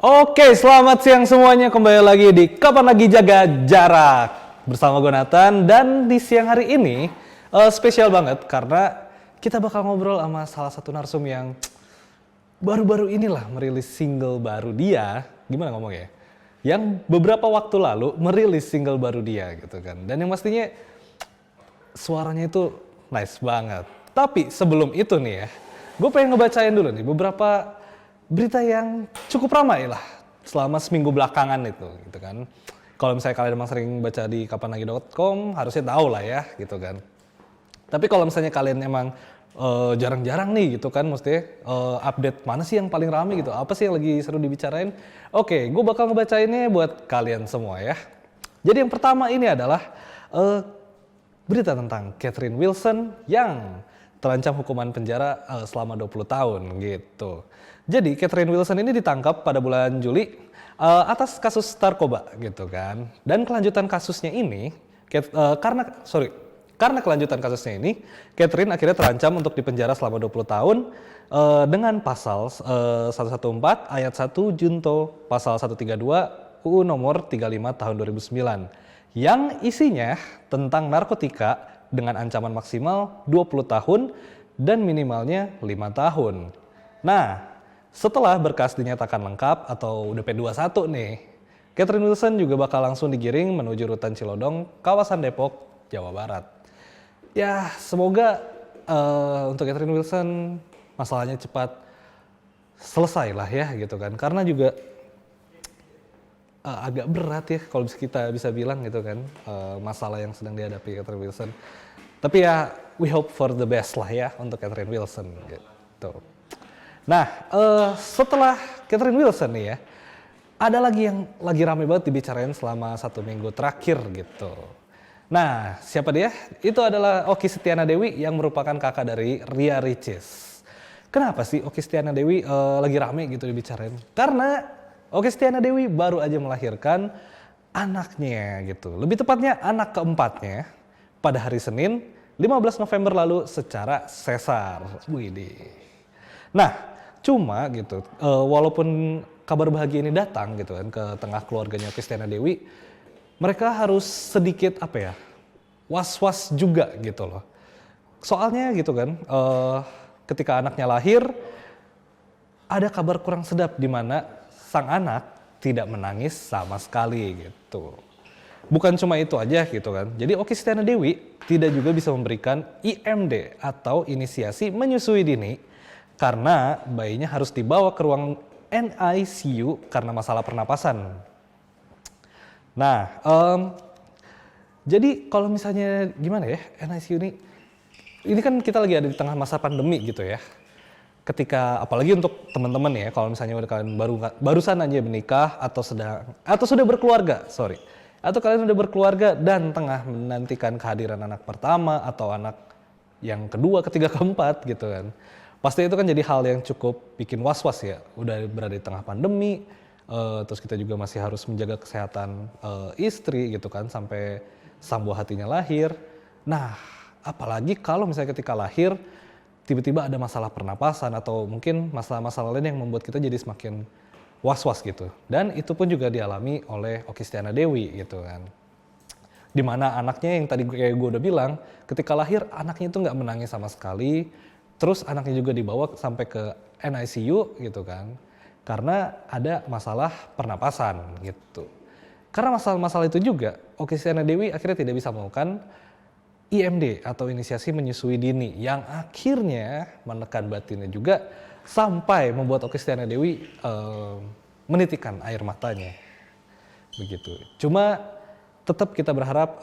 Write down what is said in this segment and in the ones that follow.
Oke, selamat siang semuanya. Kembali lagi di Kapan Lagi Jaga Jarak bersama gue Nathan. Dan di siang hari ini spesial banget karena kita bakal ngobrol sama salah satu narsum yang baru-baru inilah merilis single baru dia. Gimana ngomongnya? Yang beberapa waktu lalu merilis single baru dia gitu kan. Dan yang pastinya suaranya itu nice banget. Tapi sebelum itu nih ya, gue pengen ngebacain dulu nih beberapa berita yang cukup ramai lah selama seminggu belakangan itu gitu kan. Kalau misalnya kalian emang sering baca di kapanlagi.com harusnya tahu lah ya gitu kan. Tapi kalau misalnya kalian emang jarang-jarang nih gitu kan, mesti update mana sih yang paling ramai gitu, apa sih yang lagi seru dibicarain. Oke, gue bakal ngebacainnya buat kalian semua ya. Jadi yang pertama ini adalah berita tentang Catherine Wilson yang terancam hukuman penjara selama 20 tahun gitu. Jadi Catherine Wilson ini ditangkap pada bulan Juli atas kasus narkoba gitu kan. Dan kelanjutan kasusnya ini karena kelanjutan kasusnya ini, Catherine akhirnya terancam untuk dipenjara selama 20 tahun dengan pasal 114 ayat 1 Junto pasal 132 UU nomor 35 tahun 2009 yang isinya tentang narkotika dengan ancaman maksimal 20 tahun dan minimalnya 5 tahun. Nah, setelah berkas dinyatakan lengkap atau udah P21 nih, Catherine Wilson juga bakal langsung digiring menuju rutan Cilodong, kawasan Depok, Jawa Barat. Ya, semoga untuk Catherine Wilson masalahnya cepat selesai lah ya gitu kan. Karena juga agak berat ya kalau kita bisa bilang gitu kan, masalah yang sedang dihadapi Catherine Wilson. Tapi ya, we hope for the best lah ya untuk Catherine Wilson gitu. Nah, setelah Catherine Wilson nih ya, ada lagi yang lagi rame banget dibicarain selama 1 minggu terakhir gitu. Nah, siapa dia? Itu adalah Okky Setiana Dewi yang merupakan kakak dari Ria Ricis. Kenapa sih Okky Setiana Dewi lagi rame gitu dibicarain? Karena Okky Setiana Dewi baru aja melahirkan anaknya gitu. Lebih tepatnya anak keempatnya pada hari Senin 15 November lalu secara sesar. Widih. Nah, cuma gitu, walaupun kabar bahagia ini datang gitu kan ke tengah keluarganya Okky Setiana Dewi, mereka harus sedikit was-was juga gitu loh. Soalnya gitu kan, ketika anaknya lahir, ada kabar kurang sedap di mana sang anak tidak menangis sama sekali gitu. Bukan cuma itu aja gitu kan. Jadi Okky Setiana Dewi tidak juga bisa memberikan IMD atau inisiasi menyusui dini karena bayinya harus dibawa ke ruang NICU karena masalah pernapasan. Nah, jadi kalau misalnya gimana ya, NICU ini kan kita lagi ada di tengah masa pandemi gitu ya. Ketika apalagi untuk teman-teman ya, kalau misalnya kalian barusan aja menikah atau sudah berkeluarga, atau kalian sudah berkeluarga dan tengah menantikan kehadiran anak pertama atau anak yang kedua, ketiga, keempat gitu kan. Pasti itu kan jadi hal yang cukup bikin was-was ya. Udah berada di tengah pandemi, terus kita juga masih harus menjaga kesehatan istri gitu kan sampai sang buah hatinya lahir. Nah, apalagi kalau misalnya ketika lahir tiba-tiba ada masalah pernapasan atau mungkin masalah-masalah lain yang membuat kita jadi semakin was-was gitu. Dan itu pun juga dialami oleh Okky Setiana Dewi gitu kan. Dimana anaknya yang tadi kayak gue udah bilang, ketika lahir anaknya itu nggak menangis sama sekali. Terus anaknya juga dibawa sampai ke NICU gitu kan. Karena ada masalah pernapasan gitu. Karena masalah-masalah itu juga, Okky Setiana Dewi akhirnya tidak bisa melakukan IMD atau inisiasi menyusui dini yang akhirnya menekan batinnya juga sampai membuat Okky Setiana Dewi menitikkan air matanya. Begitu. Cuma tetap kita berharap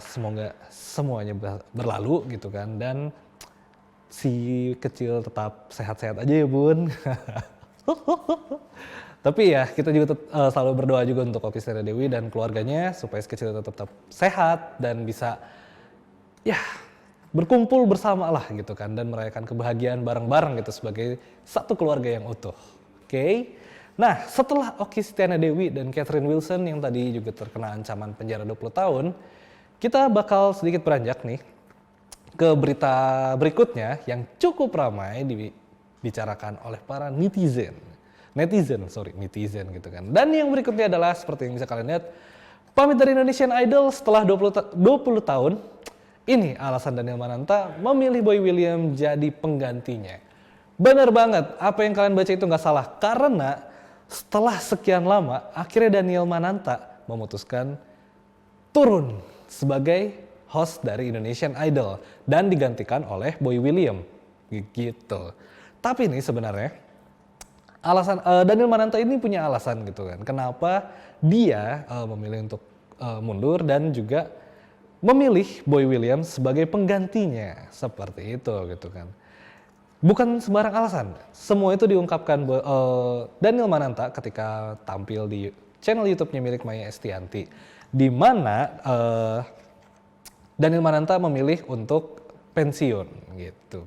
semoga semuanya berlalu gitu kan, dan si kecil tetap sehat-sehat aja ya bun. Tapi ya kita juga selalu berdoa juga untuk Okky Setiana Dewi dan keluarganya supaya si kecil tetap sehat dan bisa ya berkumpul bersama lah gitu kan, dan merayakan kebahagiaan bareng-bareng gitu sebagai satu keluarga yang utuh. Oke. Nah, setelah Okky Setiana Dewi dan Catherine Wilson yang tadi juga terkena ancaman penjara 20 tahun, kita bakal sedikit beranjak nih ke berita berikutnya yang cukup ramai dibicarakan oleh para netizen. netizen gitu kan. Dan yang berikutnya adalah seperti yang bisa kalian lihat, pamit dari Indonesian Idol setelah 20 tahun. Ini alasan Daniel Mananta memilih Boy William jadi penggantinya. Bener banget, apa yang kalian baca itu nggak salah. Karena setelah sekian lama, akhirnya Daniel Mananta memutuskan turun sebagai host dari Indonesian Idol dan digantikan oleh Boy William gitu. Tapi ini sebenarnya alasan Daniel Mananta ini punya alasan gitu kan. Kenapa dia memilih untuk mundur dan juga memilih Boy William sebagai penggantinya seperti itu gitu kan. Bukan sembarang alasan. Semua itu diungkapkan Daniel Mananta ketika tampil di channel YouTube-nya milik Maya Estianty, di mana Daniel Mananta memilih untuk pensiun gitu,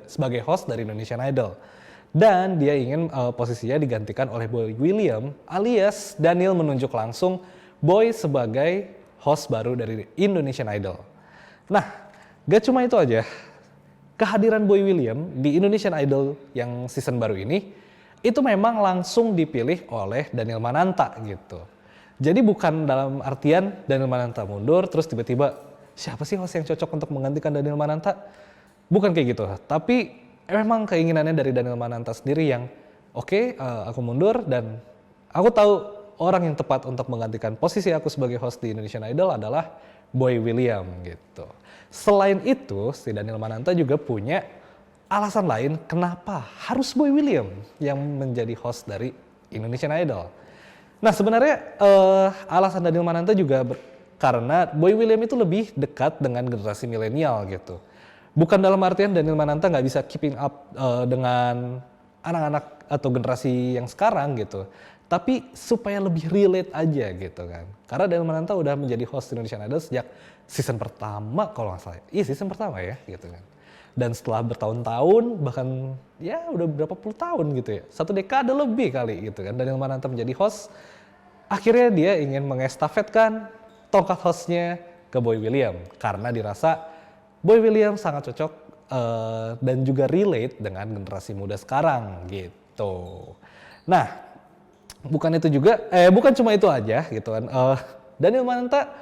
sebagai host dari Indonesian Idol. Dan dia ingin posisinya digantikan oleh Boy William, alias Daniel menunjuk langsung Boy sebagai host baru dari Indonesian Idol. Nah, gak cuma itu aja. Kehadiran Boy William di Indonesian Idol yang season baru ini, itu memang langsung dipilih oleh Daniel Mananta gitu. Jadi bukan dalam artian Daniel Mananta mundur, terus tiba-tiba siapa sih host yang cocok untuk menggantikan Daniel Mananta? Bukan kayak gitu. Tapi memang keinginannya dari Daniel Mananta sendiri yang oke, aku mundur dan aku tahu orang yang tepat untuk menggantikan posisi aku sebagai host di Indonesian Idol adalah Boy William gitu. Selain itu, si Daniel Mananta juga punya alasan lain kenapa harus Boy William yang menjadi host dari Indonesian Idol. Nah sebenarnya alasan Daniel Mananta juga karena Boy William itu lebih dekat dengan generasi milenial gitu. Bukan dalam artian Daniel Mananta nggak bisa keeping up dengan anak-anak atau generasi yang sekarang gitu. Tapi supaya lebih relate aja gitu kan. Karena Daniel Mananta udah menjadi host Indonesian Idol sejak season pertama kalau nggak salah. Iya season pertama ya gitu kan. Dan setelah bertahun-tahun bahkan ya udah berapa puluh tahun gitu ya. 1 dekade lebih kali gitu kan. Daniel Mananta menjadi host. Akhirnya dia ingin mengestafetkan tongkat hostnya ke Boy William. Karena dirasa Boy William sangat cocok dan juga relate dengan generasi muda sekarang gitu. Nah, bukan cuma itu aja gitu kan. Daniel Mananta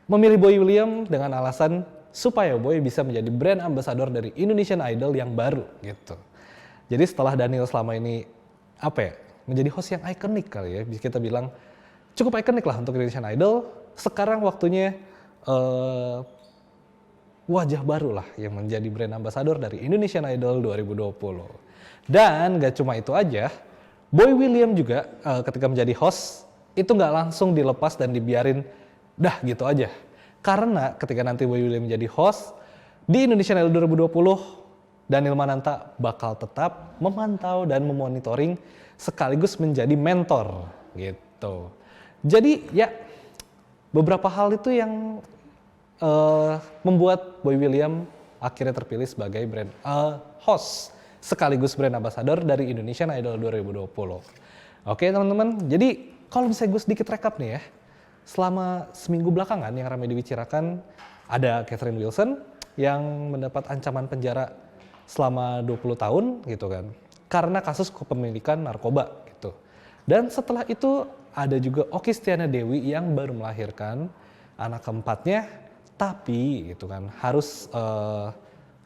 memilih Boy William dengan alasan supaya Boy bisa menjadi brand ambassador dari Indonesian Idol yang baru gitu. Jadi setelah Daniel selama ini menjadi host yang ikonik kali ya, bisa kita bilang cukup ikonik lah untuk Indonesian Idol. Sekarang waktunya wajah baru lah yang menjadi brand ambassador dari Indonesian Idol 2020. Dan gak cuma itu aja, Boy William juga ketika menjadi host itu nggak langsung dilepas dan dibiarin dah gitu aja. Karena ketika nanti Boy William menjadi host di Indonesian Idol 2020, Daniel Mananta bakal tetap memantau dan memonitoring sekaligus menjadi mentor gitu. Jadi ya beberapa hal itu yang membuat Boy William akhirnya terpilih sebagai brand host sekaligus brand ambassador dari Indonesian Idol 2020. Oke teman-teman, jadi kalau misalnya gue sedikit rekap nih ya, selama seminggu belakangan yang ramai dibicarakan ada Catherine Wilson yang mendapat ancaman penjara selama 20 tahun gitu kan, karena kasus kepemilikan narkoba gitu. Dan setelah itu ada juga Okky Stiana Dewi yang baru melahirkan anak keempatnya, tapi gitu kan harus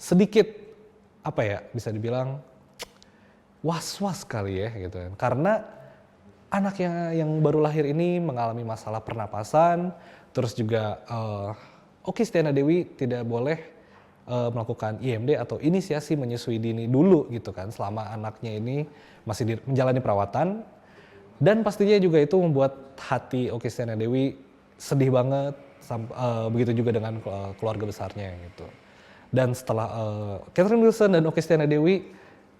sedikit bisa dibilang was-was kali ya gitu kan. Karena anaknya yang baru lahir ini mengalami masalah pernapasan, terus juga Okky Stiana Dewi tidak boleh melakukan IMD atau inisiasi menyusui dini dulu gitu kan selama anaknya ini masih menjalani perawatan. Dan pastinya juga itu membuat hati Okky Stiana Dewi sedih banget, begitu juga dengan keluarga besarnya gitu. Dan setelah Catherine Wilson dan Okky Stiana Dewi,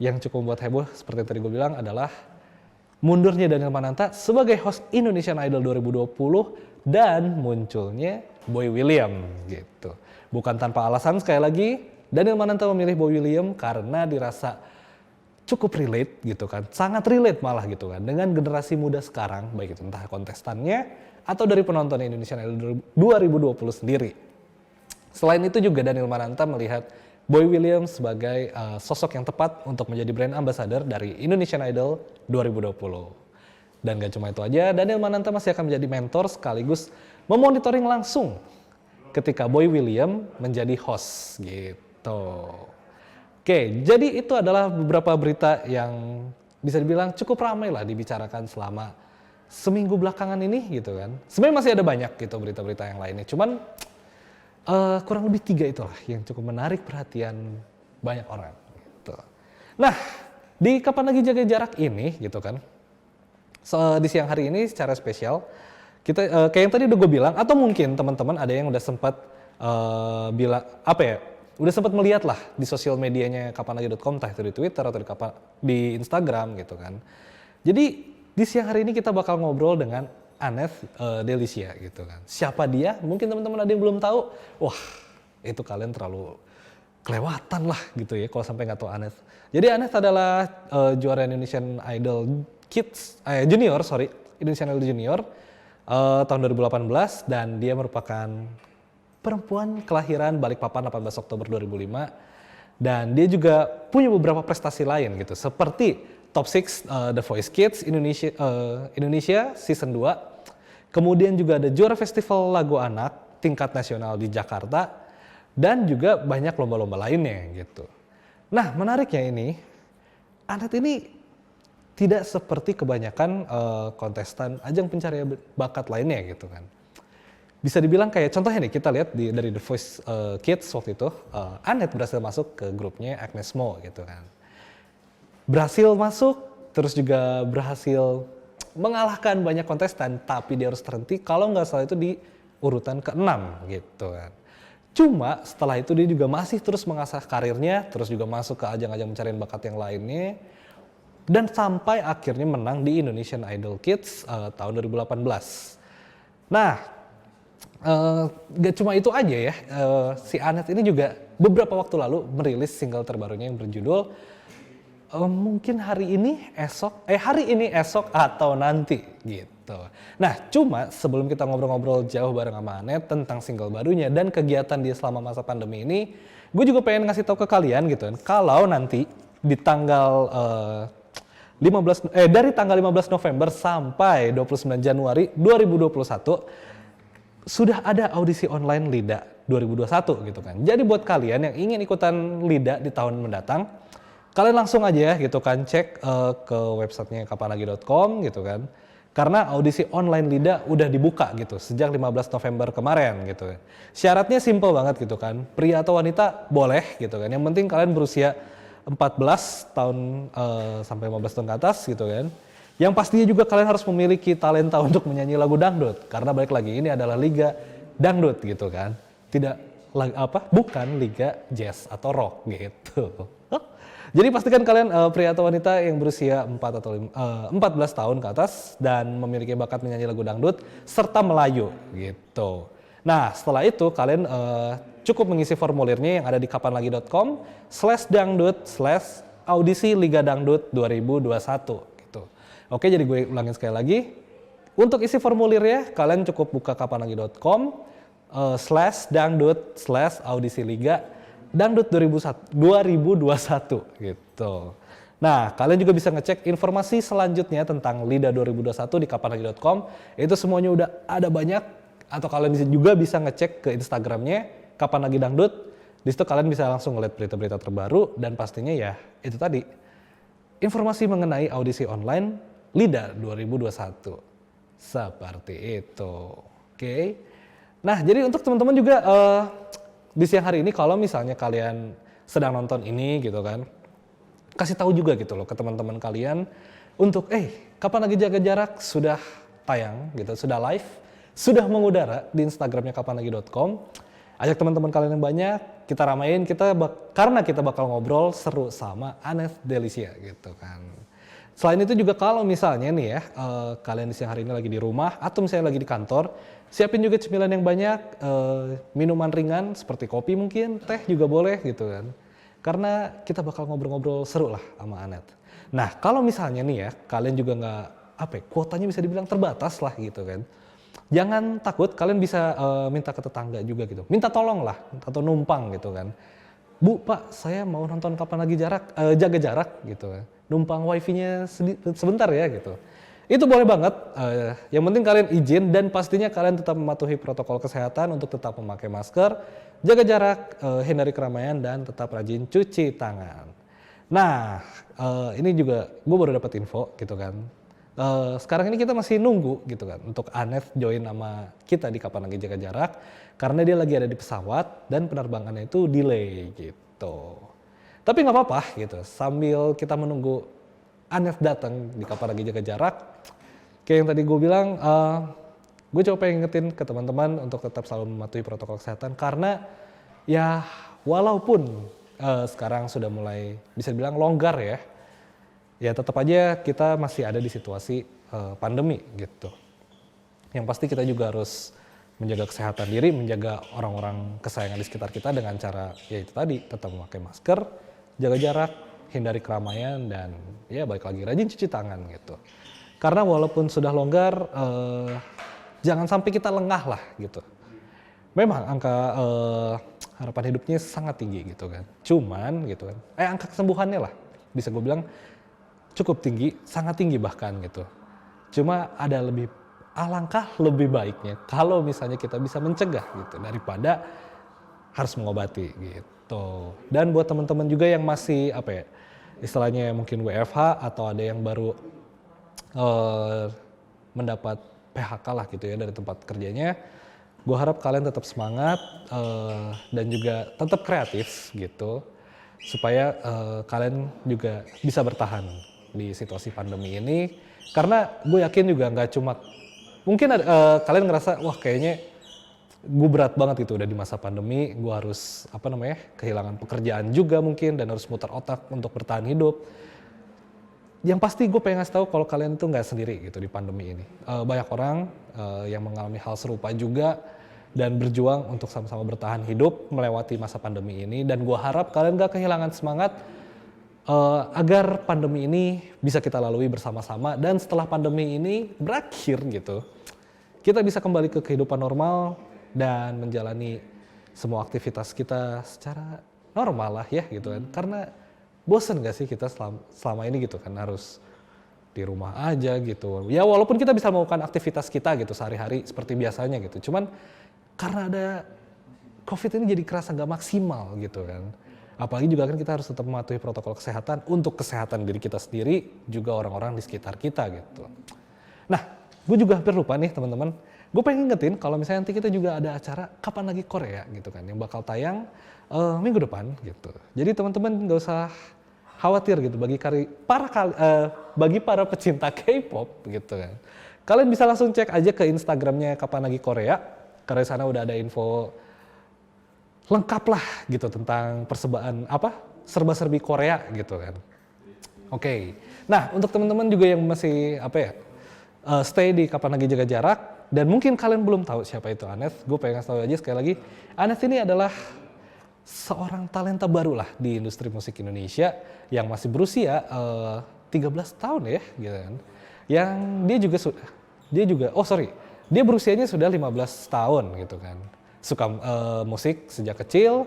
yang cukup membuat heboh seperti yang tadi gue bilang adalah mundurnya Daniel Mananta sebagai host Indonesian Idol 2020 dan munculnya Boy William gitu. Bukan tanpa alasan, sekali lagi Daniel Mananta memilih Boy William karena dirasa cukup relate gitu kan, sangat relate malah gitu kan dengan generasi muda sekarang, baik itu entah kontestannya atau dari penonton Indonesian Idol 2020 sendiri. Selain itu juga Daniel Mananta melihat Boy Williams sebagai sosok yang tepat untuk menjadi brand ambassador dari Indonesian Idol 2020. Dan gak cuma itu aja, Daniel Mananta masih akan menjadi mentor sekaligus memonitoring langsung ketika Boy William menjadi host gitu. Oke, jadi itu adalah beberapa berita yang bisa dibilang cukup ramai lah dibicarakan selama seminggu belakangan ini gitu kan. Sebenarnya masih ada banyak gitu berita-berita yang lainnya, cuman kurang lebih 3 itulah yang cukup menarik perhatian banyak orang gitu. Nah, di Kapan Lagi Jaga Jarak ini gitu kan, di siang hari ini secara spesial, kita kayak yang tadi udah gue bilang, atau mungkin teman-teman ada yang udah sempat bilang, udah sempat melihat lah di sosial medianya kapanlagi.com, entah itu di Twitter atau di Instagram gitu kan. Jadi di siang hari ini kita bakal ngobrol dengan Aneth Delicia gitu kan. Siapa dia? Mungkin teman-teman ada yang belum tahu. Wah, itu kalian terlalu kelewatan lah gitu ya kalau sampai nggak tahu Aneth. Jadi Aneth adalah juara Indonesian Idol Indonesian Idol Junior tahun 2018, dan dia merupakan perempuan kelahiran Balikpapan 18 Oktober 2005, dan dia juga punya beberapa prestasi lain gitu seperti Top 6 The Voice Kids Indonesia Season 2, kemudian juga ada juara Festival Lagu Anak tingkat nasional di Jakarta, dan juga banyak lomba-lomba lainnya gitu. Nah, menariknya ini, Aneth ini tidak seperti kebanyakan kontestan ajang pencarian bakat lainnya gitu kan. Bisa dibilang kayak contohnya nih, kita lihat dari The Voice Kids waktu itu, Aneth berhasil masuk ke grupnya Agnes Mo gitu kan. Berhasil masuk, terus juga berhasil mengalahkan banyak kontestan, tapi dia harus terhenti kalau nggak salah itu di urutan ke-6 gitu kan. Cuma setelah itu dia juga masih terus mengasah karirnya, terus juga masuk ke ajang-ajang pencarian bakat yang lainnya, dan sampai akhirnya menang di Indonesian Idol Kids tahun 2018. Nah, gak cuma itu aja ya, si Aneth ini juga beberapa waktu lalu merilis single terbarunya yang berjudul mungkin hari ini esok atau nanti gitu. Nah, cuma sebelum kita ngobrol-ngobrol jauh bareng sama Aneth tentang single barunya dan kegiatan dia selama masa pandemi ini, gue juga pengen ngasih tahu ke kalian gitu kan, kalau nanti di tanggal dari tanggal 15 November sampai 29 Januari 2021 sudah ada audisi online LIDA 2021 gitu kan. Jadi buat kalian yang ingin ikutan LIDA di tahun mendatang, kalian langsung aja gitu kan cek ke websitenya kapanlagi.com gitu kan. Karena audisi online LIDA udah dibuka gitu sejak 15 November kemarin gitu. Syaratnya simple banget gitu kan. Pria atau wanita boleh gitu kan. Yang penting kalian berusia 14 tahun sampai 15 tahun ke atas gitu kan. Yang pastinya juga kalian harus memiliki talenta untuk menyanyi lagu dangdut, karena balik lagi ini adalah liga dangdut gitu kan. Bukan liga jazz atau rock gitu. Jadi pastikan kalian pria atau wanita yang berusia 14 tahun ke atas dan memiliki bakat menyanyi lagu dangdut serta Melayu gitu. Nah, setelah itu kalian cukup mengisi formulirnya yang ada di kapanlagi.com/dangdut/audisi Liga Dangdut 2021 gitu. Oke, jadi gue ulangin sekali lagi. Untuk isi formulirnya, kalian cukup buka kapanlagi.com/dangdut/audisi Liga Dangdut 2021 gitu. Nah, kalian juga bisa ngecek informasi selanjutnya tentang LIDA 2021 di kapanlagi.com. Itu semuanya udah ada banyak. Atau kalian juga bisa ngecek ke Instagramnya Kapan Lagi Dangdut. Di situ kalian bisa langsung ngeliat berita-berita terbaru, dan pastinya ya itu tadi, informasi mengenai audisi online LIDA 2021. Seperti itu. Oke. Nah, jadi untuk teman-teman juga di siang hari ini kalau misalnya kalian sedang nonton ini gitu kan, kasih tahu juga gitu loh ke teman-teman kalian untuk Kapan Lagi Jaga Jarak sudah tayang gitu, sudah live, sudah mengudara di Instagramnya kapanlagi.com. Ajak teman-teman kalian yang banyak, kita ramein, karena kita bakal ngobrol seru sama Aneth Delicia gitu kan. Selain itu juga kalau misalnya nih ya, kalian di siang hari ini lagi di rumah atau misalnya lagi di kantor, siapin juga cemilan yang banyak, minuman ringan seperti kopi mungkin, teh juga boleh gitu kan. Karena kita bakal ngobrol-ngobrol seru lah sama Aneth. Nah, kalau misalnya nih ya, kalian juga kuotanya bisa dibilang terbatas lah gitu kan. Jangan takut, kalian bisa minta ke tetangga juga gitu. Minta tolong lah, atau numpang gitu kan. Bu, Pak, saya mau nonton kapan lagi jaga jarak gitu kan. Numpang wifi-nya sebentar ya gitu. Itu boleh banget, yang penting kalian izin dan pastinya kalian tetap mematuhi protokol kesehatan untuk tetap memakai masker, jaga jarak, hindari keramaian dan tetap rajin cuci tangan. Nah, ini juga gue baru dapat info gitu kan. Sekarang ini kita masih nunggu gitu kan untuk Aneth join sama kita di kapan lagi jaga jarak karena dia lagi ada di pesawat dan penerbangannya itu delay gitu. Tapi nggak apa-apa gitu, sambil kita menunggu Aneth datang di kapan lagi jaga jarak, kayak yang tadi gue bilang, gue coba pengen ingetin ke teman-teman untuk tetap selalu mematuhi protokol kesehatan karena ya walaupun sekarang sudah mulai bisa dibilang longgar ya tetap aja kita masih ada di situasi pandemi gitu. Yang pasti kita juga harus menjaga kesehatan diri, menjaga orang-orang kesayangan di sekitar kita dengan cara ya itu tadi, tetap memakai masker, jaga jarak, hindari keramaian, dan ya balik lagi rajin cuci tangan gitu. Karena walaupun sudah longgar, jangan sampai kita lengah lah gitu. Memang angka harapan hidupnya sangat tinggi gitu kan. Cuman gitu kan, angka kesembuhannya lah bisa gue bilang cukup tinggi, sangat tinggi bahkan gitu. Cuma ada alangkah lebih baiknya kalau misalnya kita bisa mencegah gitu daripada harus mengobati gitu. Dan buat teman-teman juga yang masih istilahnya mungkin WFH atau ada yang baru mendapat PHK lah gitu ya dari tempat kerjanya, gue harap kalian tetap semangat dan juga tetap kreatif gitu supaya kalian juga bisa bertahan di situasi pandemi ini. Karena gue yakin juga nggak cuma mungkin kalian ngerasa wah kayaknya gue berat banget itu udah di masa pandemi, gue harus kehilangan pekerjaan juga mungkin dan harus muter otak untuk bertahan hidup. Yang pasti gue pengen ngasih tahu kalau kalian tuh nggak sendiri gitu di pandemi ini. Banyak orang yang mengalami hal serupa juga dan berjuang untuk sama-sama bertahan hidup melewati masa pandemi ini, dan gue harap kalian gak kehilangan semangat agar pandemi ini bisa kita lalui bersama-sama, dan setelah pandemi ini berakhir gitu, kita bisa kembali ke kehidupan normal dan menjalani semua aktivitas kita secara normal lah ya gitu kan. Karena bosen gak sih kita selama ini gitu kan harus di rumah aja gitu. Ya walaupun kita bisa melakukan aktivitas kita gitu sehari-hari seperti biasanya gitu, cuman karena ada COVID ini jadi kerasa gak maksimal gitu kan. Apalagi juga kan kita harus tetap mematuhi protokol kesehatan untuk kesehatan diri kita sendiri, juga orang-orang di sekitar kita gitu. Nah, gue juga hampir lupa nih teman-teman. Gue pengen ingetin kalau misalnya nanti kita juga ada acara Kapan Lagi Korea gitu kan, yang bakal tayang minggu depan gitu. Jadi teman-teman gak usah khawatir gitu bagi para pecinta K-pop gitu kan. Kalian bisa langsung cek aja ke Instagramnya Kapan Lagi Korea, karena di sana udah ada info lengkap lah gitu tentang serba-serbi Korea gitu kan. Oke. Nah, untuk teman-teman juga yang masih stay di Kapan Lagi Jaga Jarak dan mungkin kalian belum tahu siapa itu Aneth, gue pengen kasih tahu aja sekali lagi, Aneth ini adalah seorang talenta baru lah di industri musik Indonesia yang masih berusia 13 tahun ya gitu kan. Yang dia berusianya sudah 15 tahun gitu kan. Suka musik sejak kecil.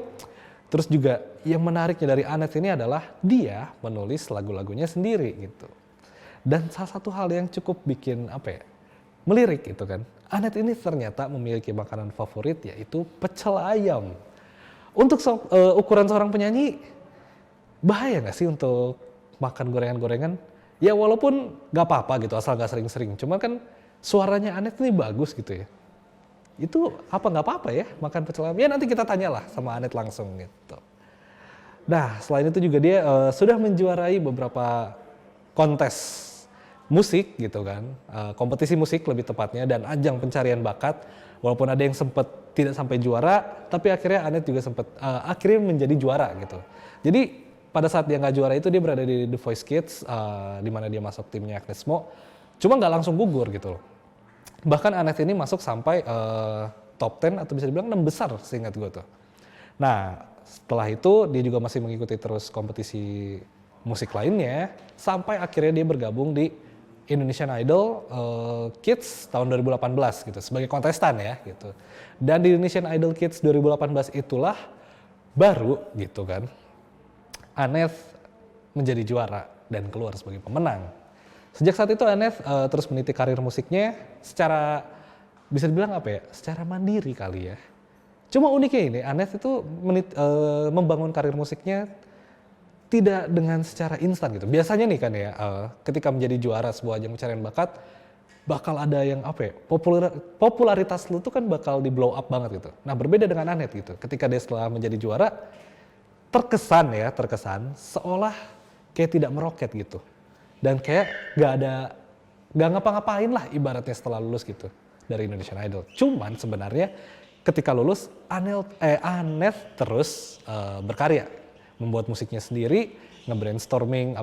Terus juga yang menariknya dari Aneth ini adalah dia menulis lagu-lagunya sendiri gitu. Dan salah satu hal yang cukup bikin melirik gitu kan. Aneth ini ternyata memiliki makanan favorit yaitu pecel ayam. Untuk ukuran seorang penyanyi, bahaya gak sih untuk makan gorengan-gorengan? Ya walaupun gak apa-apa gitu asal gak sering-sering. Cuman kan suaranya Aneth ini bagus gitu ya. Itu nggak apa-apa ya makan pecel ayam? Ya nanti kita tanyalah sama Aneth langsung gitu. Nah selain itu juga dia sudah menjuarai beberapa kontes musik gitu kan, kompetisi musik lebih tepatnya, dan ajang pencarian bakat. Walaupun ada yang sempat tidak sampai juara, tapi akhirnya Aneth juga sempat akhirnya menjadi juara gitu. Jadi pada saat dia nggak juara itu dia berada di The Voice Kids, di mana dia masuk timnya Agnes Mo, cuma nggak langsung gugur gitu loh. Bahkan Aneth ini masuk sampai top 10 atau bisa dibilang 6 besar seingat gue tuh. Nah setelah itu dia juga masih mengikuti terus kompetisi musik lainnya sampai akhirnya dia bergabung di Indonesian Idol Kids tahun 2018 gitu sebagai kontestan ya gitu. Dan di Indonesian Idol Kids 2018 itulah baru gitu kan, Anes menjadi juara dan keluar sebagai pemenang. Sejak saat itu Anes terus meniti karir musiknya secara bisa dibilang apa ya, secara mandiri kali ya. Cuma uniknya ini, Anes itu membangun karir musiknya tidak dengan secara instan gitu. Biasanya nih kan ya, ketika menjadi juara sebuah ajang pencarian bakat, bakal ada yang apa ya, popularitas lu tuh kan bakal di blow up banget gitu. Nah berbeda dengan Anet gitu, ketika dia setelah menjadi juara, terkesan seolah kayak tidak meroket gitu. Dan kayak gak ngapa-ngapain lah ibaratnya setelah lulus gitu dari Indonesian Idol. Cuman sebenarnya ketika lulus, Anet terus berkarya, membuat musiknya sendiri, nge-brainstorming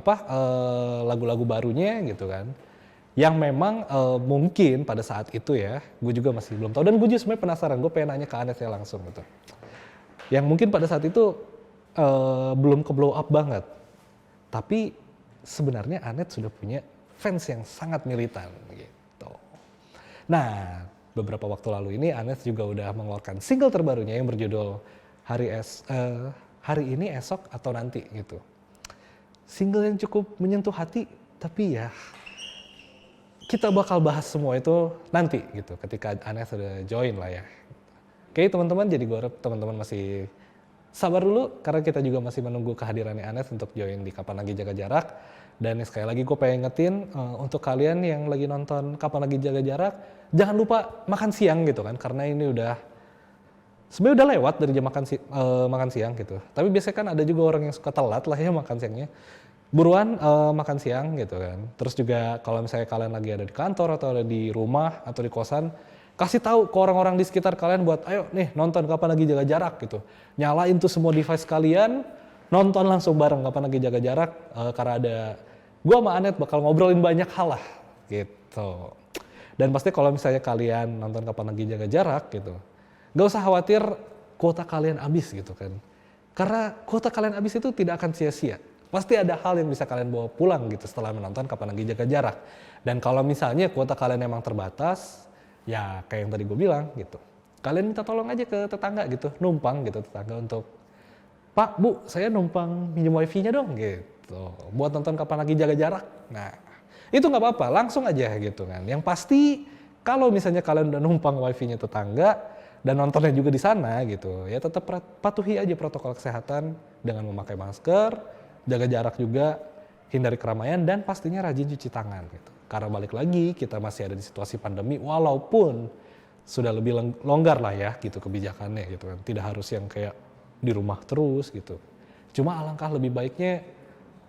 lagu-lagu barunya gitu kan. Yang memang mungkin pada saat itu ya, gue juga masih belum tahu dan gue juga sebenarnya penasaran, gue pengen nanya ke Anet ya langsung gitu. Yang mungkin pada saat itu belum ke blow up banget, tapi sebenarnya Anet sudah punya fans yang sangat militan gitu. Nah, beberapa waktu lalu ini Anet juga udah mengeluarkan single terbarunya yang berjudul Hari Ini, Esok, atau Nanti gitu. Single yang cukup menyentuh hati, tapi ya kita bakal bahas semua itu nanti gitu, ketika Anet sudah join lah ya. Oke teman-teman, jadi gue harap teman-teman masih sabar dulu, karena kita juga masih menunggu kehadirannya Anet untuk join di Kapan Lagi Jaga Jarak. Dan sekali lagi gue pengen ingetin untuk kalian yang lagi nonton Kapan Lagi Jaga Jarak, jangan lupa makan siang gitu kan, karena ini sebenarnya udah lewat dari jam makan siang gitu. Tapi biasanya kan ada juga orang yang suka telat lah ya makan siangnya. Buruan makan siang gitu kan. Terus juga kalau misalnya kalian lagi ada di kantor atau ada di rumah atau di kosan, kasih tahu ke orang-orang di sekitar kalian buat ayo nih nonton Kapan Lagi Jaga Jarak gitu. Nyalain tuh semua device kalian, nonton langsung bareng Kapan Lagi Jaga Jarak, karena ada gua sama Anet bakal ngobrolin banyak hal lah gitu. Dan pasti kalau misalnya kalian nonton Kapan Lagi Jaga Jarak gitu, gak usah khawatir kuota kalian habis gitu kan. Karena kuota kalian habis itu tidak akan sia-sia. Pasti ada hal yang bisa kalian bawa pulang gitu setelah menonton Kapan Lagi Jaga Jarak. Dan kalau misalnya kuota kalian emang terbatas, ya kayak yang tadi gue bilang gitu. Kalian minta tolong aja ke tetangga gitu, numpang gitu tetangga untuk, Pak, Bu, saya numpang minjem wifi-nya dong gitu. Buat nonton Kapan Lagi Jaga Jarak. Nah, itu nggak apa-apa, langsung aja gitu kan. Yang pasti kalau misalnya kalian udah numpang wifi-nya tetangga dan nontonnya juga di sana gitu, ya tetap patuhi aja protokol kesehatan dengan memakai masker, jaga jarak juga, hindari keramaian, dan pastinya rajin cuci tangan gitu. Karena balik lagi kita masih ada di situasi pandemi, walaupun sudah lebih longgar lah ya gitu kebijakannya gitu kan. Tidak harus yang kayak di rumah terus gitu. Cuma alangkah lebih baiknya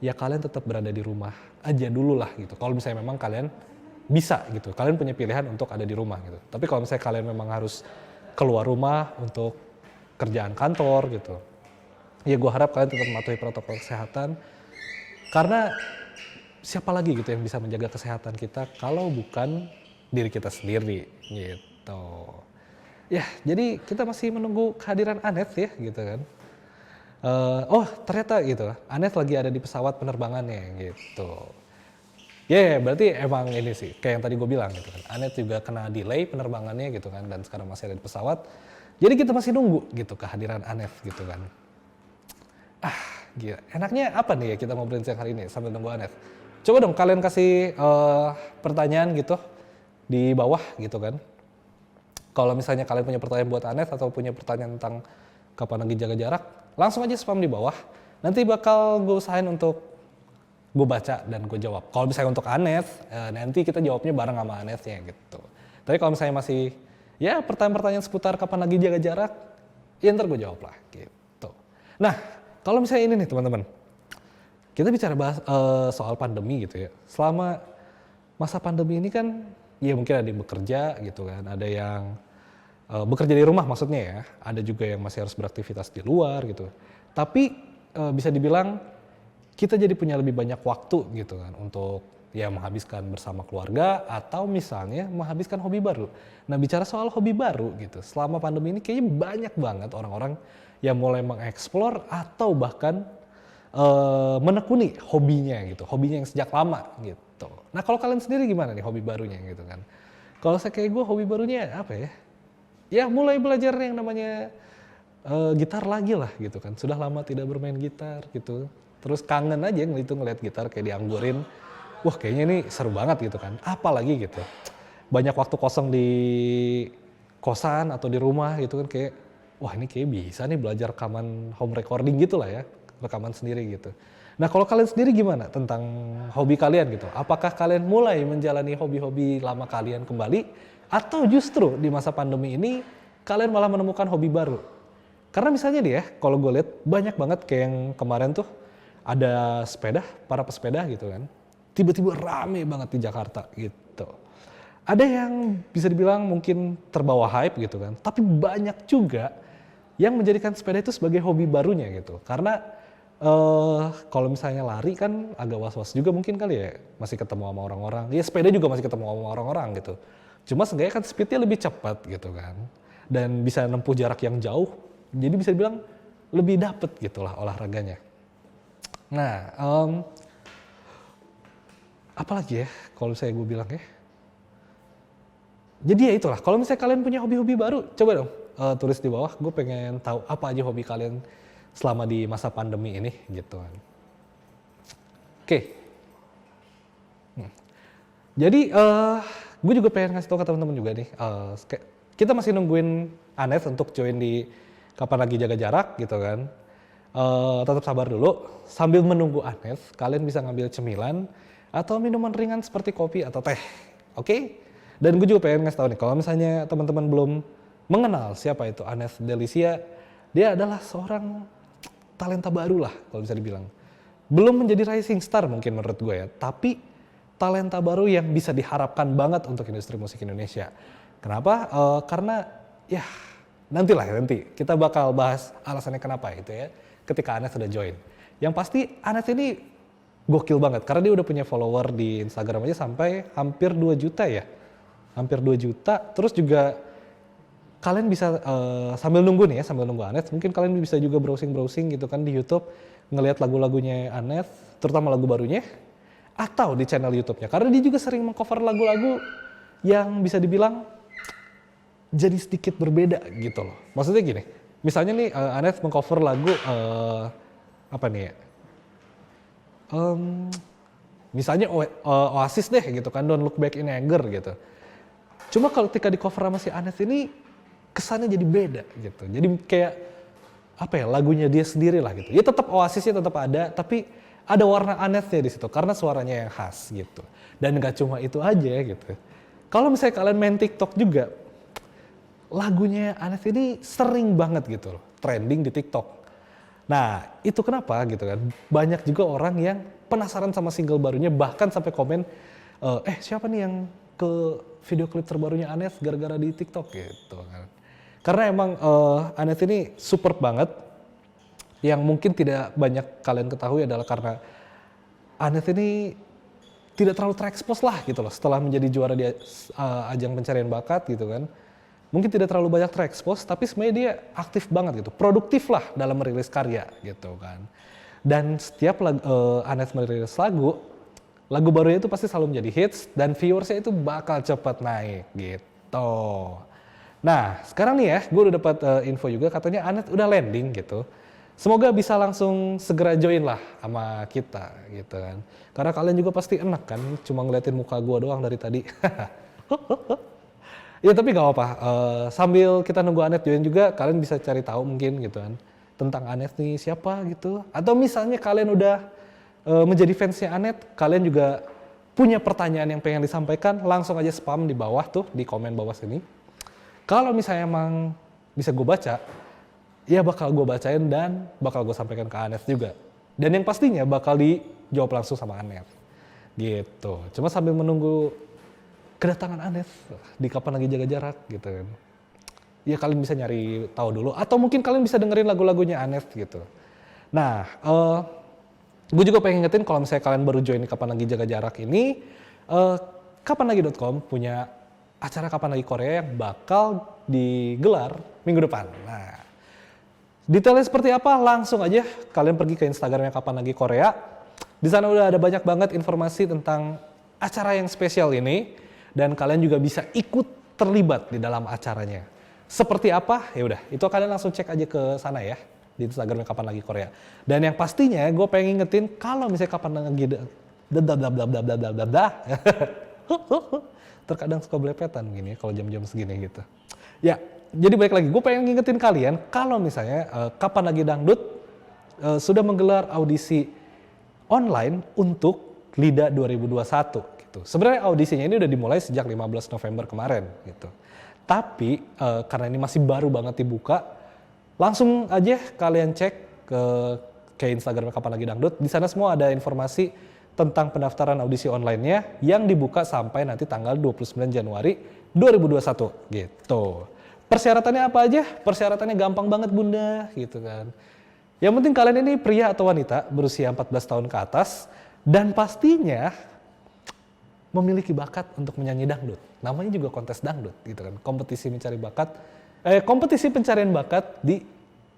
ya kalian tetap berada di rumah aja dulu lah gitu. Kalau misalnya memang kalian bisa gitu, kalian punya pilihan untuk ada di rumah gitu. Tapi kalau misalnya kalian memang harus keluar rumah untuk kerjaan kantor gitu, ya gue harap kalian tetap mematuhi protokol kesehatan, karena siapa lagi gitu yang bisa menjaga kesehatan kita kalau bukan diri kita sendiri gitu. Ya jadi kita masih menunggu kehadiran Anet ya gitu kan. Oh ternyata gitu, Anet lagi ada di pesawat penerbangannya gitu. Ya berarti emang ini sih kayak yang tadi gue bilang gitu kan, Anet juga kena delay penerbangannya gitu kan, dan sekarang masih ada di pesawat. Jadi kita masih nunggu gitu kehadiran Anet gitu kan. Gila. Enaknya apa nih ya kita ngobrolin siang hari ini sambil nunggu Anet? Coba dong kalian kasih pertanyaan gitu di bawah gitu kan. Kalau misalnya kalian punya pertanyaan buat Anet atau punya pertanyaan tentang Kapan Lagi Jaga Jarak, langsung aja spam di bawah. Nanti bakal gue usahain untuk gue baca dan gue jawab. Kalau misalnya untuk Anet, nanti kita jawabnya bareng sama Anetnya gitu. Tapi kalau misalnya masih ya pertanyaan-pertanyaan seputar Kapan Lagi Jaga Jarak, ya ntar gue jawab lah gitu. Nah, kalau misalnya ini nih teman-teman, kita bicara bahas soal pandemi gitu ya. Selama masa pandemi ini kan, ya mungkin ada yang bekerja gitu kan, ada yang bekerja di rumah maksudnya ya, ada juga yang masih harus beraktivitas di luar gitu. Tapi bisa dibilang kita jadi punya lebih banyak waktu gitu kan untuk ya menghabiskan bersama keluarga atau misalnya menghabiskan hobi baru. Nah bicara soal hobi baru gitu, selama pandemi ini kayaknya banyak banget orang-orang yang mulai mengeksplor atau bahkan menekuni hobinya gitu, hobinya yang sejak lama gitu. Nah kalau kalian sendiri gimana nih hobi barunya gitu kan? Kalau saya kayak gue hobi barunya apa ya? Ya mulai belajar yang namanya gitar lagi lah gitu kan. Sudah lama tidak bermain gitar gitu. Terus kangen aja ngeliat gitar kayak dianggurin. Wah kayaknya ini seru banget gitu kan. Apalagi gitu. Banyak waktu kosong di kosan atau di rumah gitu kan kayak wah ini kayak bisa nih belajar rekaman home recording gitu lah ya. Rekaman sendiri gitu. Nah kalau kalian sendiri gimana tentang hobi kalian gitu? Apakah kalian mulai menjalani hobi-hobi lama kalian kembali? Atau justru di masa pandemi ini kalian malah menemukan hobi baru? Karena misalnya nih ya, kalau gue lihat banyak banget kayak yang kemarin tuh ada sepeda, para pesepeda gitu kan. Tiba-tiba rame banget di Jakarta gitu. Ada yang bisa dibilang mungkin terbawa hype gitu kan. Tapi banyak juga yang menjadikan sepeda itu sebagai hobi barunya gitu. Karena kalau misalnya lari kan agak was-was juga mungkin kali ya. Masih ketemu sama orang-orang. Ya sepeda juga masih ketemu sama orang-orang gitu. Cuma seenggaknya kan speednya lebih cepat gitu kan. Dan bisa nempuh jarak yang jauh. Jadi bisa dibilang lebih dapet gitu lah olahraganya. Nah, apalagi ya kalau saya gue bilang ya. Jadi ya itulah, kalau misalnya kalian punya hobi-hobi baru, coba dong tulis di bawah. Gue pengen tahu apa aja hobi kalian selama di masa pandemi ini gitu kan. Oke. Jadi gue juga pengen ngasih tahu ke teman-teman juga nih. Kita masih nungguin Anes untuk join di kapan lagi jaga jarak gitu kan. Tetap sabar dulu. Sambil menunggu Anes, kalian bisa ngambil cemilan atau minuman ringan seperti kopi atau teh. Oke? Dan gue juga pengen ngasih tahu nih, kalau misalnya teman-teman belum mengenal siapa itu Anes Delisia, dia adalah seorang talenta baru lah kalau bisa dibilang. Belum menjadi rising star mungkin menurut gue ya, tapi talenta baru yang bisa diharapkan banget untuk industri musik Indonesia. Kenapa? Karena ya nanti kita bakal bahas alasannya kenapa itu ya, ketika Anes sudah join. Yang pasti Anes ini gokil banget, karena dia udah punya follower di Instagram aja sampai hampir 2 juta ya. Hampir 2 juta, terus juga kalian bisa sambil nunggu nih ya, sambil nunggu Anes, mungkin kalian bisa juga browsing gitu kan di YouTube, ngelihat lagu-lagunya Anes, terutama lagu barunya, atau di channel YouTube-nya. Karena dia juga sering mengcover lagu-lagu yang bisa dibilang jadi sedikit berbeda gitu loh. Maksudnya gini, misalnya nih Anes mengcover lagu, apa nih ya, misalnya Oasis deh gitu kan, Don't Look Back in Anger gitu. Cuma kalau ketika di cover sama si Anes ini kesannya jadi beda gitu. Jadi kayak apa ya, lagunya dia sendiri lah gitu. Ya tetap Oasisnya tetap ada, tapi ada warna Anesnya di situ karena suaranya yang khas gitu. Dan gak cuma itu aja gitu. Kalau misalnya kalian main TikTok juga, lagunya Anes ini sering banget gitu loh, trending di TikTok. Nah itu kenapa gitu kan, banyak juga orang yang penasaran sama single barunya, bahkan sampai komen, siapa nih yang ke video klip terbarunya Anes gara-gara di TikTok gitu kan. Karena emang Anes ini super banget. Yang mungkin tidak banyak kalian ketahui adalah karena Anes ini tidak terlalu terekspos lah gitu loh setelah menjadi juara di ajang pencarian bakat gitu kan. Mungkin tidak terlalu banyak terekspos, tapi sebenarnya dia aktif banget gitu, produktif lah dalam merilis karya gitu kan. Dan setiap Anes merilis lagu barunya itu pasti selalu menjadi hits dan viewersnya itu bakal cepat naik gitu. Nah sekarang nih ya, gue udah dapat info juga katanya Anes udah landing gitu. Semoga bisa langsung segera join lah sama kita gitu kan. Karena kalian juga pasti enak kan cuma ngeliatin muka gue doang dari tadi. Ya tapi gak apa-apa, sambil kita nunggu Anes join juga kalian bisa cari tahu mungkin gitu kan. Tentang Anes nih siapa gitu. Atau misalnya kalian udah menjadi fansnya Anet, kalian juga punya pertanyaan yang pengen disampaikan, langsung aja spam di bawah tuh, di komen bawah sini. Kalau misalnya emang bisa gue baca, ya bakal gue bacain dan bakal gue sampaikan ke Anet juga. Dan yang pastinya bakal dijawab langsung sama Anet. Gitu. Cuma sambil menunggu kedatangan Anet di kapan lagi jaga jarak gitu kan. Ya kalian bisa nyari tahu dulu, atau mungkin kalian bisa dengerin lagu-lagunya Anet gitu. Nah, gue juga pengen ingetin kalau misalnya kalian baru join Kapan Lagi Jaga Jarak ini, kapanlagi.com punya acara Kapan Lagi Korea yang bakal digelar minggu depan. Nah, detailnya seperti apa? Langsung aja kalian pergi ke Instagramnya Kapan Lagi Korea. Di sana udah ada banyak banget informasi tentang acara yang spesial ini dan kalian juga bisa ikut terlibat di dalam acaranya. seperti apa? Ya udah, itu kalian langsung cek aja ke sana ya di Instagramnya Kapan Lagi Korea. Dan yang pastinya gue pengen ngingetin kalau misalnya kapan lagi terkadang suka belepetan gini kalau jam-jam segini gitu. Ya, jadi baik lagi gue pengen ngingetin kalian kalau misalnya Kapan Lagi Dangdut sudah menggelar audisi online untuk LIDA 2021 gitu. Sebenarnya audisinya ini udah dimulai sejak 15 November kemarin gitu. Tapi karena ini masih baru banget dibuka, langsung aja kalian cek ke Instagram Kapan Lagi Dangdut. Di sana semua ada informasi tentang pendaftaran audisi online-nya yang dibuka sampai nanti tanggal 29 Januari 2021 gitu. Persyaratannya apa aja? Persyaratannya gampang banget Bunda gitu kan. Yang penting kalian ini pria atau wanita berusia 14 tahun ke atas dan pastinya memiliki bakat untuk menyanyi dangdut. Namanya juga kontes dangdut gitu kan. Kompetisi mencari bakat, kompetisi pencarian bakat di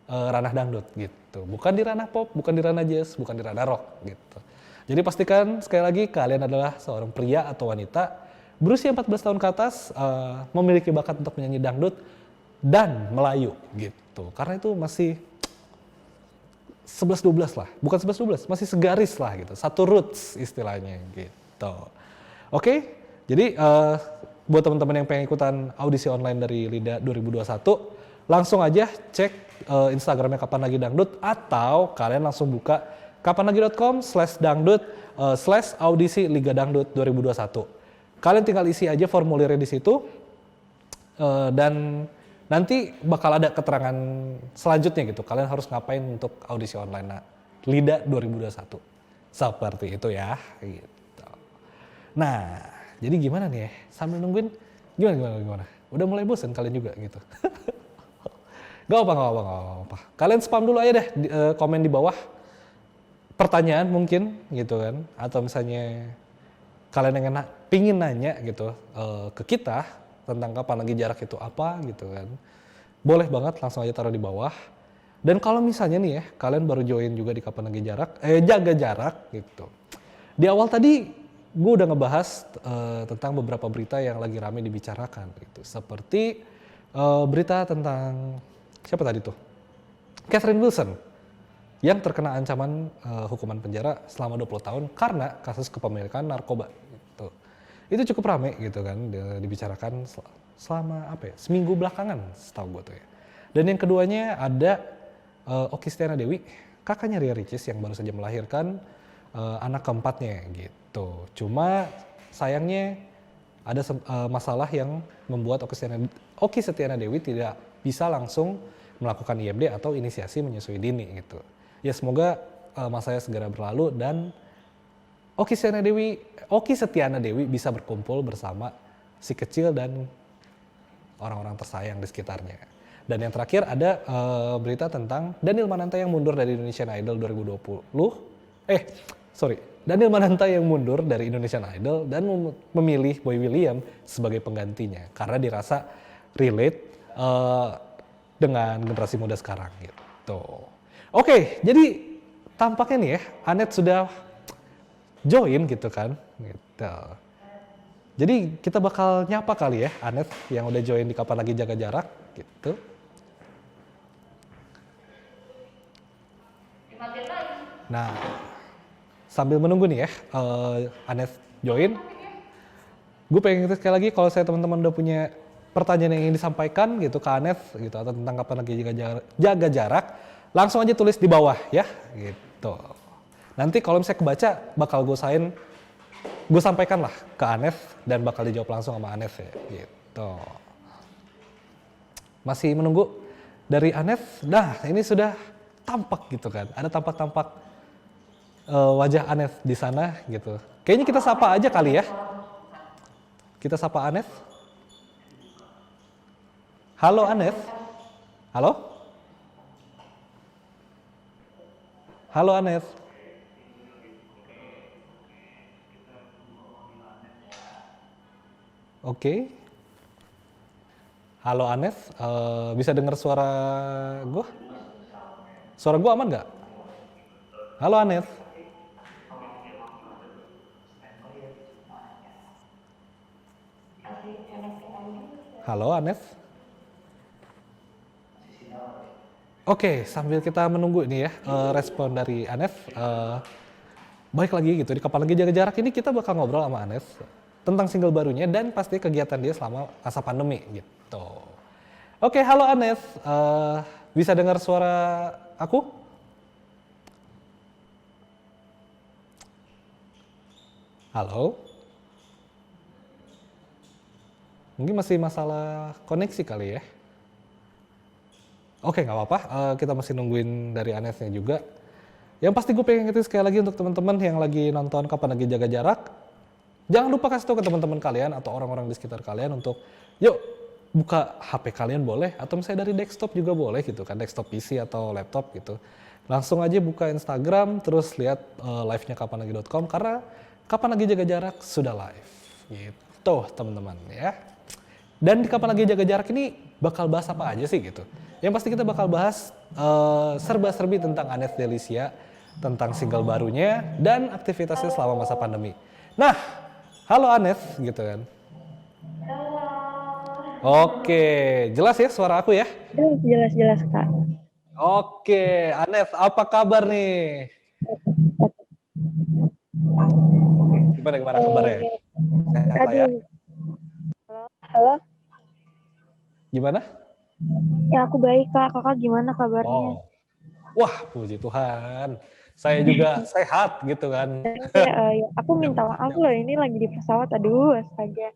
ranah dangdut gitu. Bukan di ranah pop, bukan di ranah jazz, bukan di ranah rock gitu. Jadi pastikan sekali lagi kalian adalah seorang pria atau wanita berusia 14 tahun ke atas, memiliki bakat untuk menyanyi dangdut dan Melayu gitu. Karena itu masih 11-12 lah, bukan 11-12, masih segaris lah gitu. Satu roots istilahnya gitu. Oke, jadi buat teman-teman yang pengen ikutan audisi online dari LIDA 2021, langsung aja cek Instagramnya Kapan Lagi Dangdut atau kalian langsung buka kapanlagi.com/dangdut /audisi Liga Dangdut 2021. Kalian tinggal isi aja formulirnya di situ dan nanti bakal ada keterangan selanjutnya gitu. Kalian harus ngapain untuk audisi online LIDA 2021. Seperti itu ya. Gitu. Nah, jadi gimana nih ya? Sambil nungguin, gimana? Udah mulai bosan kalian juga gitu. Gak apa. Kalian spam dulu aja deh komen di bawah. Pertanyaan mungkin gitu kan. Atau misalnya kalian yang pingin nanya gitu ke kita tentang kapan lagi jarak itu apa gitu kan. Boleh banget langsung aja taruh di bawah. Dan kalau misalnya nih ya, kalian baru join juga di Kapan Lagi Jarak, jaga jarak gitu. Di awal tadi gue udah ngebahas tentang beberapa berita yang lagi rame dibicarakan gitu. Seperti berita tentang siapa tadi tuh? Catherine Wilson yang terkena ancaman hukuman penjara selama 20 tahun karena kasus kepemilikan narkoba gitu. Itu cukup rame gitu kan dibicarakan selama seminggu belakangan setahu gue tuh ya. Dan yang keduanya ada Okky Setiana Dewi, kakaknya Ria Ricis yang baru saja melahirkan anak keempatnya gitu. Cuma sayangnya ada masalah yang membuat Okky Setiana Dewi tidak bisa langsung melakukan IMD atau inisiasi menyusui dini gitu. Ya semoga masanya segera berlalu dan Okky Setiana Dewi bisa berkumpul bersama si kecil dan orang-orang tersayang di sekitarnya. Dan yang terakhir ada berita tentang Daniel Mananta yang mundur dari Indonesian Idol 2020. Daniel Mananta yang mundur dari Indonesian Idol dan memilih Boy William sebagai penggantinya karena dirasa relate dengan generasi muda sekarang gitu. Oke, jadi tampaknya nih ya, Anet sudah join gitu kan. Gitu. Jadi kita bakal nyapa kali ya Anet yang udah join di Kapan Lagi Jaga Jarak gitu. Nah, sambil menunggu nih ya Anet join, gue pengen sekali lagi kalau saya teman-teman udah punya pertanyaan yang ingin disampaikan gitu ke Anet gitu atau tentang Kapan Lagi Jaga Jarak, langsung aja tulis di bawah ya gitu. Nanti kalau misalnya kebaca bakal gue sampaikan lah ke Anet dan bakal dijawab langsung sama Anet ya gitu. Masih menunggu dari Anet. Nah ini sudah tampak gitu kan, ada tampak wajah Anet di sana gitu. Kayaknya kita sapa aja kali ya. Kita sapa Anet. Halo Anet. Halo? Halo Anet. Oke. Halo Anet, bisa dengar suara gue? Suara gue aman nggak? Halo Anet. Halo Anet. Oke, sambil kita menunggu ini ya, respon dari Anes, balik lagi gitu, di Kapan Lagi Jaga Jarak ini kita bakal ngobrol sama Anes tentang single barunya dan pasti kegiatan dia selama masa pandemi gitu. Oke, halo Anes, bisa dengar suara aku? Halo? Mungkin masih masalah koneksi kali ya? Oke, nggak apa-apa, kita masih nungguin dari Anesnya juga. Yang pasti gue pengen ngingetin sekali lagi untuk teman-teman yang lagi nonton Kapan Lagi Jaga Jarak, jangan lupa kasih tahu ke teman-teman kalian atau orang-orang di sekitar kalian untuk, yuk buka HP kalian boleh, atau misalnya dari desktop juga boleh gitu kan, desktop PC atau laptop gitu. Langsung aja buka Instagram, terus lihat live-nya kapanlagi.com karena Kapan Lagi Jaga Jarak sudah live. Gitu teman-teman ya. Dan di Kapan Lagi Jaga Jarak ini bakal bahas apa aja sih gitu. Yang pasti kita bakal bahas serba-serbi tentang Anes Delisia, tentang single barunya, dan aktivitasnya selama masa pandemi. Nah, halo Anes gitu kan. Oke, jelas ya suara aku ya? Jelas Kak. Oke, Anes apa kabar nih? Gimana kabarnya? Sehat lah ya? Aduh, halo? Gimana? Ya aku baik Kak, Kakak gimana kabarnya? Oh, wah puji Tuhan. Saya juga sehat gitu kan. Ya, aku minta maaf loh, ini lagi di pesawat, aduh astaga.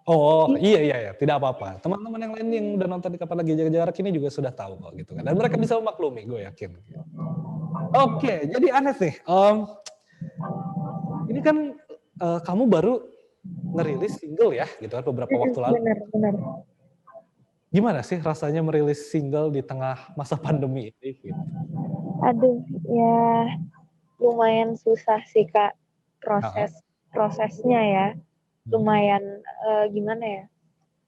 Oh iya, tidak apa-apa. Teman-teman yang lain yang udah nonton di Kapan Lagi Jaga Jarak ini juga sudah tahu kok gitu kan. Dan mereka bisa memaklumi, gue yakin. Oke, jadi Anes nih, ini kan kamu baru ngerilis single ya, gitu kan beberapa waktu lalu. Benar. Gimana sih rasanya merilis single di tengah masa pandemi ini? Gitu? Aduh, ya lumayan susah sih Kak prosesnya ya. Lumayan gimana ya?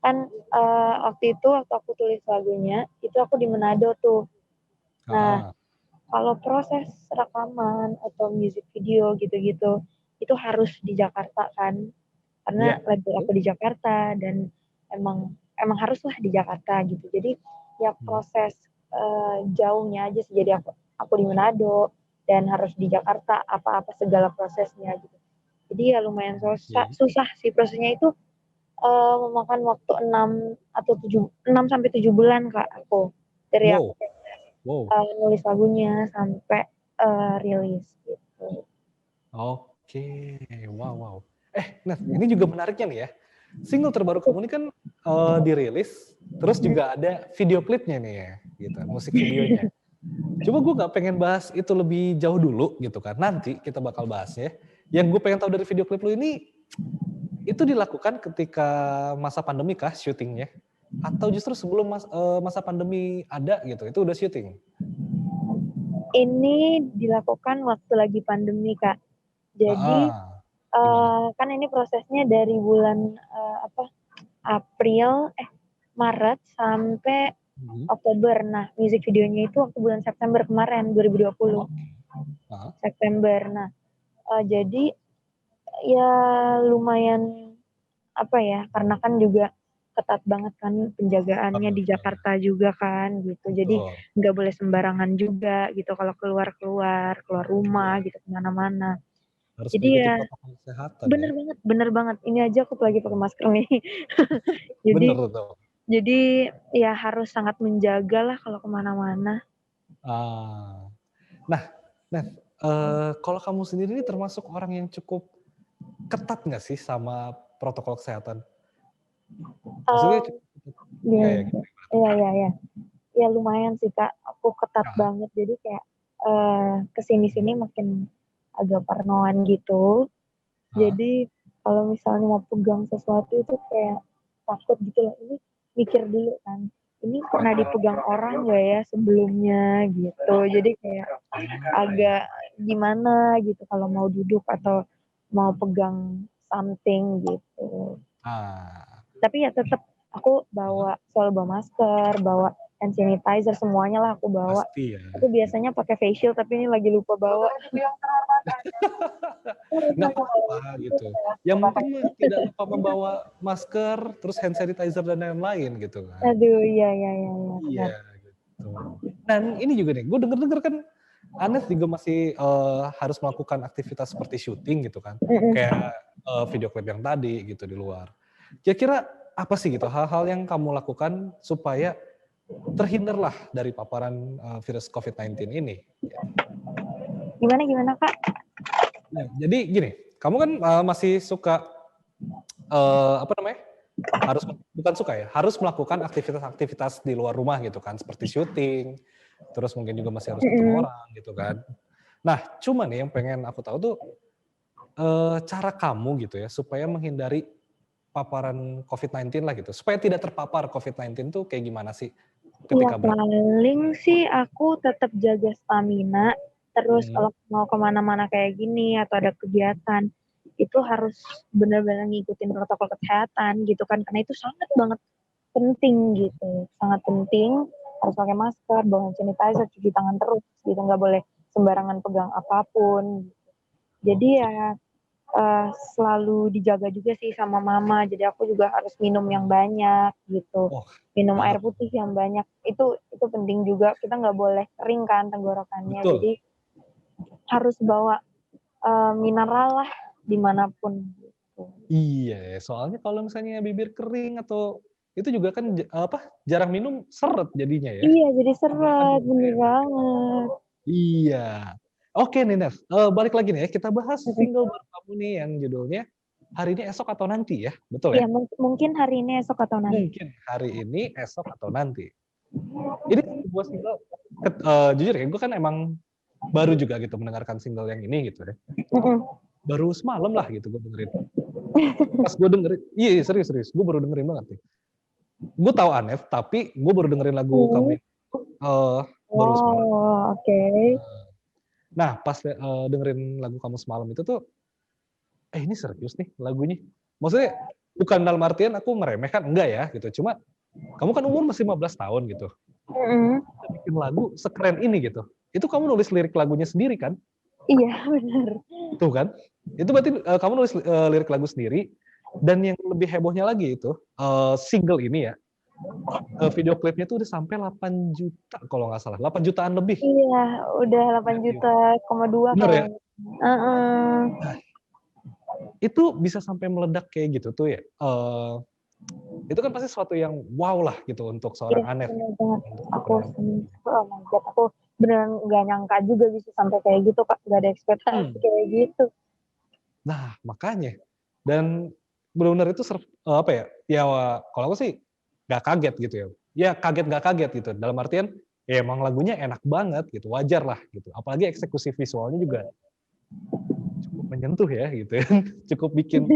Kan waktu aku tulis lagunya, itu aku di Manado tuh. Nah, kalau proses rekaman atau music video gitu-gitu, itu harus di Jakarta kan, karena Iya. label aku di Jakarta dan emang haruslah di Jakarta gitu. Jadi ya proses jauhnya aja sih. Jadi aku di Manado dan harus di Jakarta apa-apa segala prosesnya gitu. Jadi ya lumayan susah sih prosesnya itu, memakan waktu 6 sampai 7 bulan Kak aku. Dari aku nulis lagunya sampai rilis gitu. Oke, wow. Nah ini juga menariknya nih ya. Single terbaru kamu ini kan dirilis, terus juga ada video klipnya nih ya, gitu, musik videonya. Coba gue nggak pengen bahas itu lebih jauh dulu gitu kan. Nanti kita bakal bahas ya. Yang gue pengen tahu dari video klip lu ini, itu dilakukan ketika masa pandemi kah syutingnya? Atau justru sebelum masa pandemi ada gitu, itu udah syuting? Ini dilakukan waktu lagi pandemi Kak. Jadi kan ini prosesnya dari bulan Maret sampai Oktober. Nah, music videonya itu waktu bulan September kemarin 2020. September. Nah, jadi ya lumayan karena kan juga ketat banget kan penjagaannya di Jakarta juga kan gitu. Jadi nggak boleh sembarangan juga gitu kalau keluar rumah gitu kemana-mana. Harus Jadi mengikuti ya protokol kesehatan ya. bener banget. Ini aja aku lagi pakai masker nih. Bener tuh. Jadi ya harus sangat menjaga lah kalau kemana-mana. Nah, kalau kamu sendiri ini termasuk orang yang cukup ketat nggak sih sama protokol kesehatan? Maksudnya Iya. Ya lumayan sih Kak, aku ketat banget. Jadi kayak kesini-sini makin agak parnoan gitu. Jadi kalau misalnya mau pegang sesuatu itu kayak takut gitu loh. Ini mikir dulu kan, ini pernah dipegang orang nggak ya sebelumnya gitu. Jadi kayak agak gimana gitu kalau mau duduk atau mau pegang something gitu. Tapi ya tetap aku selalu bawa masker, bawa hand sanitizer, semuanya lah aku bawa. Pasti ya. Aku biasanya pakai face shield tapi ini lagi lupa bawa. Nggak apa-apa gitu. Yang penting tidak lupa membawa masker, terus hand sanitizer dan lain-lain gitu kan. Aduh, iya. Iya. Dan ini juga nih, gue denger-denger kan Anes juga masih harus melakukan aktivitas seperti syuting gitu kan, Mm-mm. kayak video klip yang tadi gitu di luar. Kira-kira apa sih gitu hal-hal yang kamu lakukan supaya terhindarlah dari paparan virus COVID-19 ini? Gimana Kak? Nah, jadi gini, kamu kan masih suka apa namanya? Harus bukan suka ya, harus melakukan aktivitas-aktivitas di luar rumah gitu kan, seperti syuting, terus mungkin juga masih harus ketemu Mm-mm. orang gitu kan. Nah, cuma nih yang pengen aku tahu tuh cara kamu gitu ya supaya menghindari paparan COVID-19 lah gitu, supaya tidak terpapar COVID-19 tuh kayak gimana sih Ya ketika paling sih aku tetap jaga stamina. Terus Hmm, kalau mau kemana-mana kayak gini atau ada kegiatan, itu harus benar-benar ngikutin protokol kesehatan gitu kan. Karena itu sangat banget penting gitu. Sangat penting, harus pakai masker, bawa hand sanitizer, cuci tangan terus gitu. Nggak boleh sembarangan pegang apapun. Jadi oke. ya selalu dijaga juga sih sama mama. Jadi aku juga harus minum yang banyak gitu. Oh, Minum banget. air putih yang banyak. Itu penting juga. Kita nggak boleh kering kan tenggorokannya. Betul. Jadi harus bawa mineral lah dimanapun. Gitu. Iya, soalnya kalau misalnya bibir kering atau itu juga kan apa jarang minum seret jadinya ya. Iya, jadi Aduh, seret, bener bahaya tuh. banget. Iya. Oke nih Nev, balik lagi nih ya, kita bahas single baru kamu nih yang judulnya Hari Ini Esok Atau Nanti ya, betul ya? Iya, mungkin hari ini esok atau nanti. Mungkin hari ini, esok atau nanti. Ini sebuah single, jujur ya, gue kan emang baru juga gitu mendengarkan single yang ini gitu ya. Mm-mm. Baru semalam lah gitu gue dengerin. Pas gue dengerin, iya serius, gue baru dengerin banget nih. Gue tahu Anet, tapi gue baru dengerin lagu Hmm. kamu yang baru semalam. Wow, oke. Okay. Nah, pas dengerin lagu kamu semalam itu tuh, ini serius nih lagunya. Maksudnya bukan dalam artian aku meremehkan, enggak ya gitu. Cuma kamu kan umur masih 15 tahun gitu. Mm-mm. Bisa bikin lagu sekeren ini gitu. Itu kamu nulis lirik lagunya sendiri kan? Iya, benar. Tuh kan? Itu berarti kamu nulis lirik lagu sendiri. Dan yang lebih hebohnya lagi itu, single ini ya, video klipnya tuh udah sampai 8 juta kalau nggak salah. 8 jutaan lebih. Iya, udah 8 juta, koma 2 Bener ya? kayaknya. Heeh. Nah, itu bisa sampai meledak kayak gitu tuh ya. Itu kan pasti sesuatu yang wow lah gitu untuk Iya, seorang Anet. bener banget. Untuk Aku pendengar. oh my God, aku beneran nggak nyangka juga bisa sampai kayak gitu, Kak. Nggak ada ekspektasi Hmm. kayak gitu. Nah, makanya. Dan benar-benar itu apa ya? Ya kalau aku sih nggak kaget gitu ya. Ya kaget nggak kaget gitu. Dalam artian ya emang lagunya enak banget gitu. Wajar lah gitu. Apalagi eksekusi visualnya juga cukup menyentuh ya gitu ya. Cukup bikin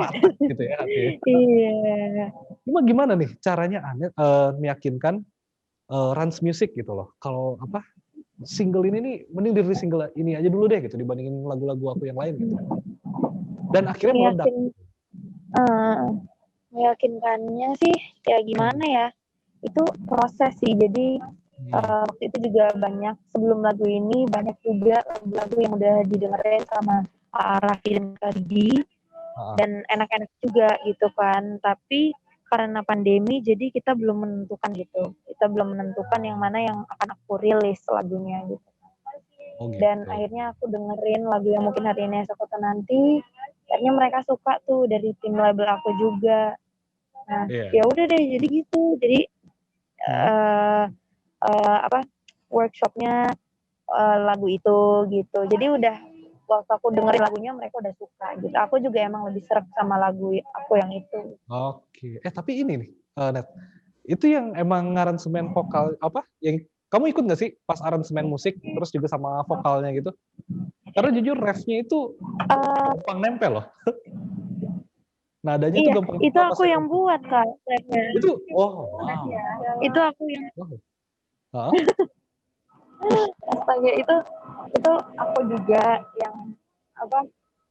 ratak gitu ya hati. Iya. Cuma gimana nih caranya Anet meyakinkan Rans Music gitu loh. Kalau apa single ini nih mending dirilis single ini aja dulu deh gitu dibandingin lagu-lagu aku yang lain gitu. Dan akhirnya meledak. Meyakin, eh, meyakinkannya sih, ya gimana ya? Itu proses sih. Jadi Hmm. waktu itu juga banyak sebelum lagu ini banyak juga lagu-lagu yang udah didengerin sama Raffi dan Kak Didi dan enak-enak juga gitu kan, tapi karena pandemi jadi kita belum menentukan gitu, kita belum menentukan yang mana yang akan aku rilis lagunya gitu. Oh Dan gitu. akhirnya aku dengerin lagu yang mungkin hari ini esok atau nanti, akhirnya mereka suka tuh dari tim label aku juga. Nah Iya. ya udah deh jadi gitu, jadi Hmm. uh, apa workshopnya lagu itu gitu. Jadi udah waktu aku dengerin lagunya mereka udah suka gitu. Aku juga emang lebih seret sama lagu aku yang itu. Oke. Tapi ini nih, Net, itu yang emang ngaransemen vokal apa? Yang kamu ikut nggak sih pas aransemen musik terus juga sama vokalnya gitu? Karena jujur refnya itu Uh, gampang nempel loh. Nadanya itu iya, gampang itu nempel pas aku yang yang buat kak. itu. Oh wow. Itu aku yang Wow. Hah? astaga itu aku juga yang apa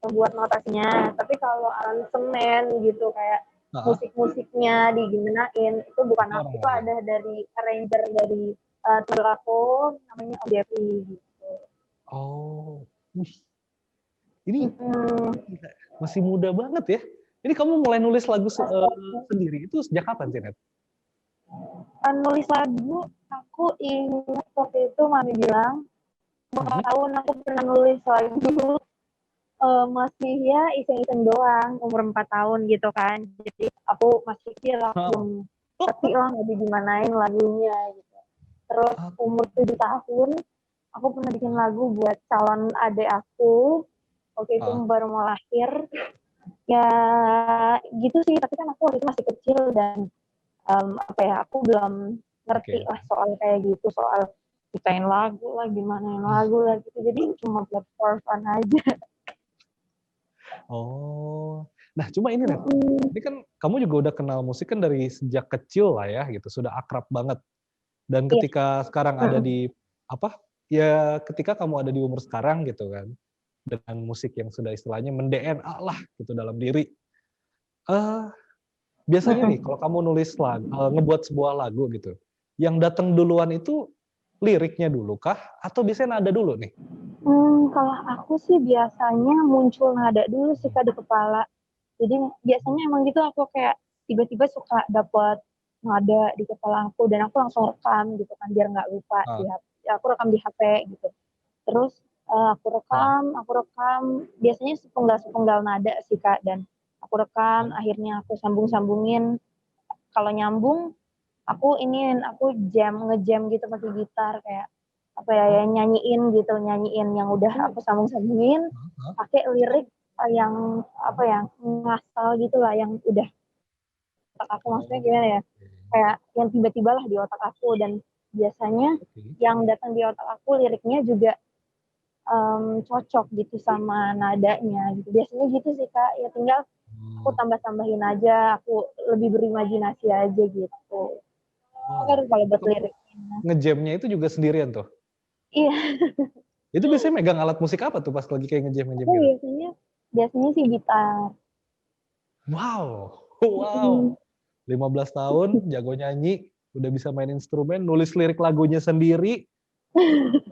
membuat notasinya. Tapi kalau aransemen gitu kayak Hah? musik-musiknya digimanain itu bukan Itu aku, orang itu lain. ada dari arranger dari temen aku namanya Odevi gitu. Oh. Wih, ini Mm-mm. gila, masih muda banget ya. Ini kamu mulai nulis lagu sendiri itu sejak kapan sih, Net? Nulis lagu Aku ingat waktu itu mami bilang, Mhm. tahun aku pernah nulis lagu, masih ya iseng-iseng doang, umur 4 tahun gitu kan. Jadi aku masih kecil, aku belum Wow. ngerti lah mau digimanain lagunya gitu. Terus Ah, umur 7 tahun, aku pernah bikin lagu buat calon adik aku. Waktu itu ah, baru mau lahir. Ya gitu sih, tapi kan aku waktu itu masih kecil dan apa ya, aku belum ngerti oke. lah soal kayak gitu, soal ciptain lagu lah, gimanain lagu lah gitu. Jadi cuma buat for fun aja. Oh. Nah, cuma ini Ren, Mm-mm. ini kan kamu juga udah kenal musik kan dari sejak kecil lah ya gitu, sudah akrab banget. Dan Iya. ketika sekarang ada Mm-mm. di apa, ya ketika kamu ada di umur sekarang gitu kan, dengan musik yang sudah istilahnya men-DNA lah gitu dalam diri. Eee, biasanya nih Mm-mm. kalau kamu nulis ngebuat sebuah lagu gitu, yang datang duluan itu liriknya dulu kah? Atau biasanya nada dulu nih? Kalau aku sih biasanya muncul nada dulu sih Mhm. Kak di kepala. Jadi biasanya emang gitu aku kayak tiba-tiba suka dapet nada di kepala aku dan aku langsung rekam gitu kan biar nggak lupa Ah, di HP. Aku rekam di HP gitu. Terus ah, aku rekam biasanya sepenggal-sepenggal nada sih Kak dan aku rekam oh, akhirnya aku sambung-sambungin. Kalau nyambung aku ngejam gitu pakai gitar kayak apa ya, ya oh, nyanyiin yang udah oh, aku sambung-sambungin heeh heeh. pakai lirik yang apa ya ngasal gitu lah yang udah otak aku maksudnya Oh, gimana ya oke. kayak yang tiba-tiba lah di otak aku dan biasanya Oke. yang datang di otak aku liriknya juga cocok gitu sama nadanya gitu biasanya gitu sih Kak ya tinggal aku Oh, tambah-tambahin aja aku lebih berimajinasi aja gitu wow. kan kalau Itu buat kamu liriknya ngejamnya itu juga sendirian tuh? iya Itu biasanya megang alat musik apa tuh pas lagi kayak ngejam-ngejam aku gitu? biasanya sih gitar. Wow, Mm. wow, 15 tahun, jago nyanyi, udah bisa main instrumen, nulis lirik lagunya sendiri,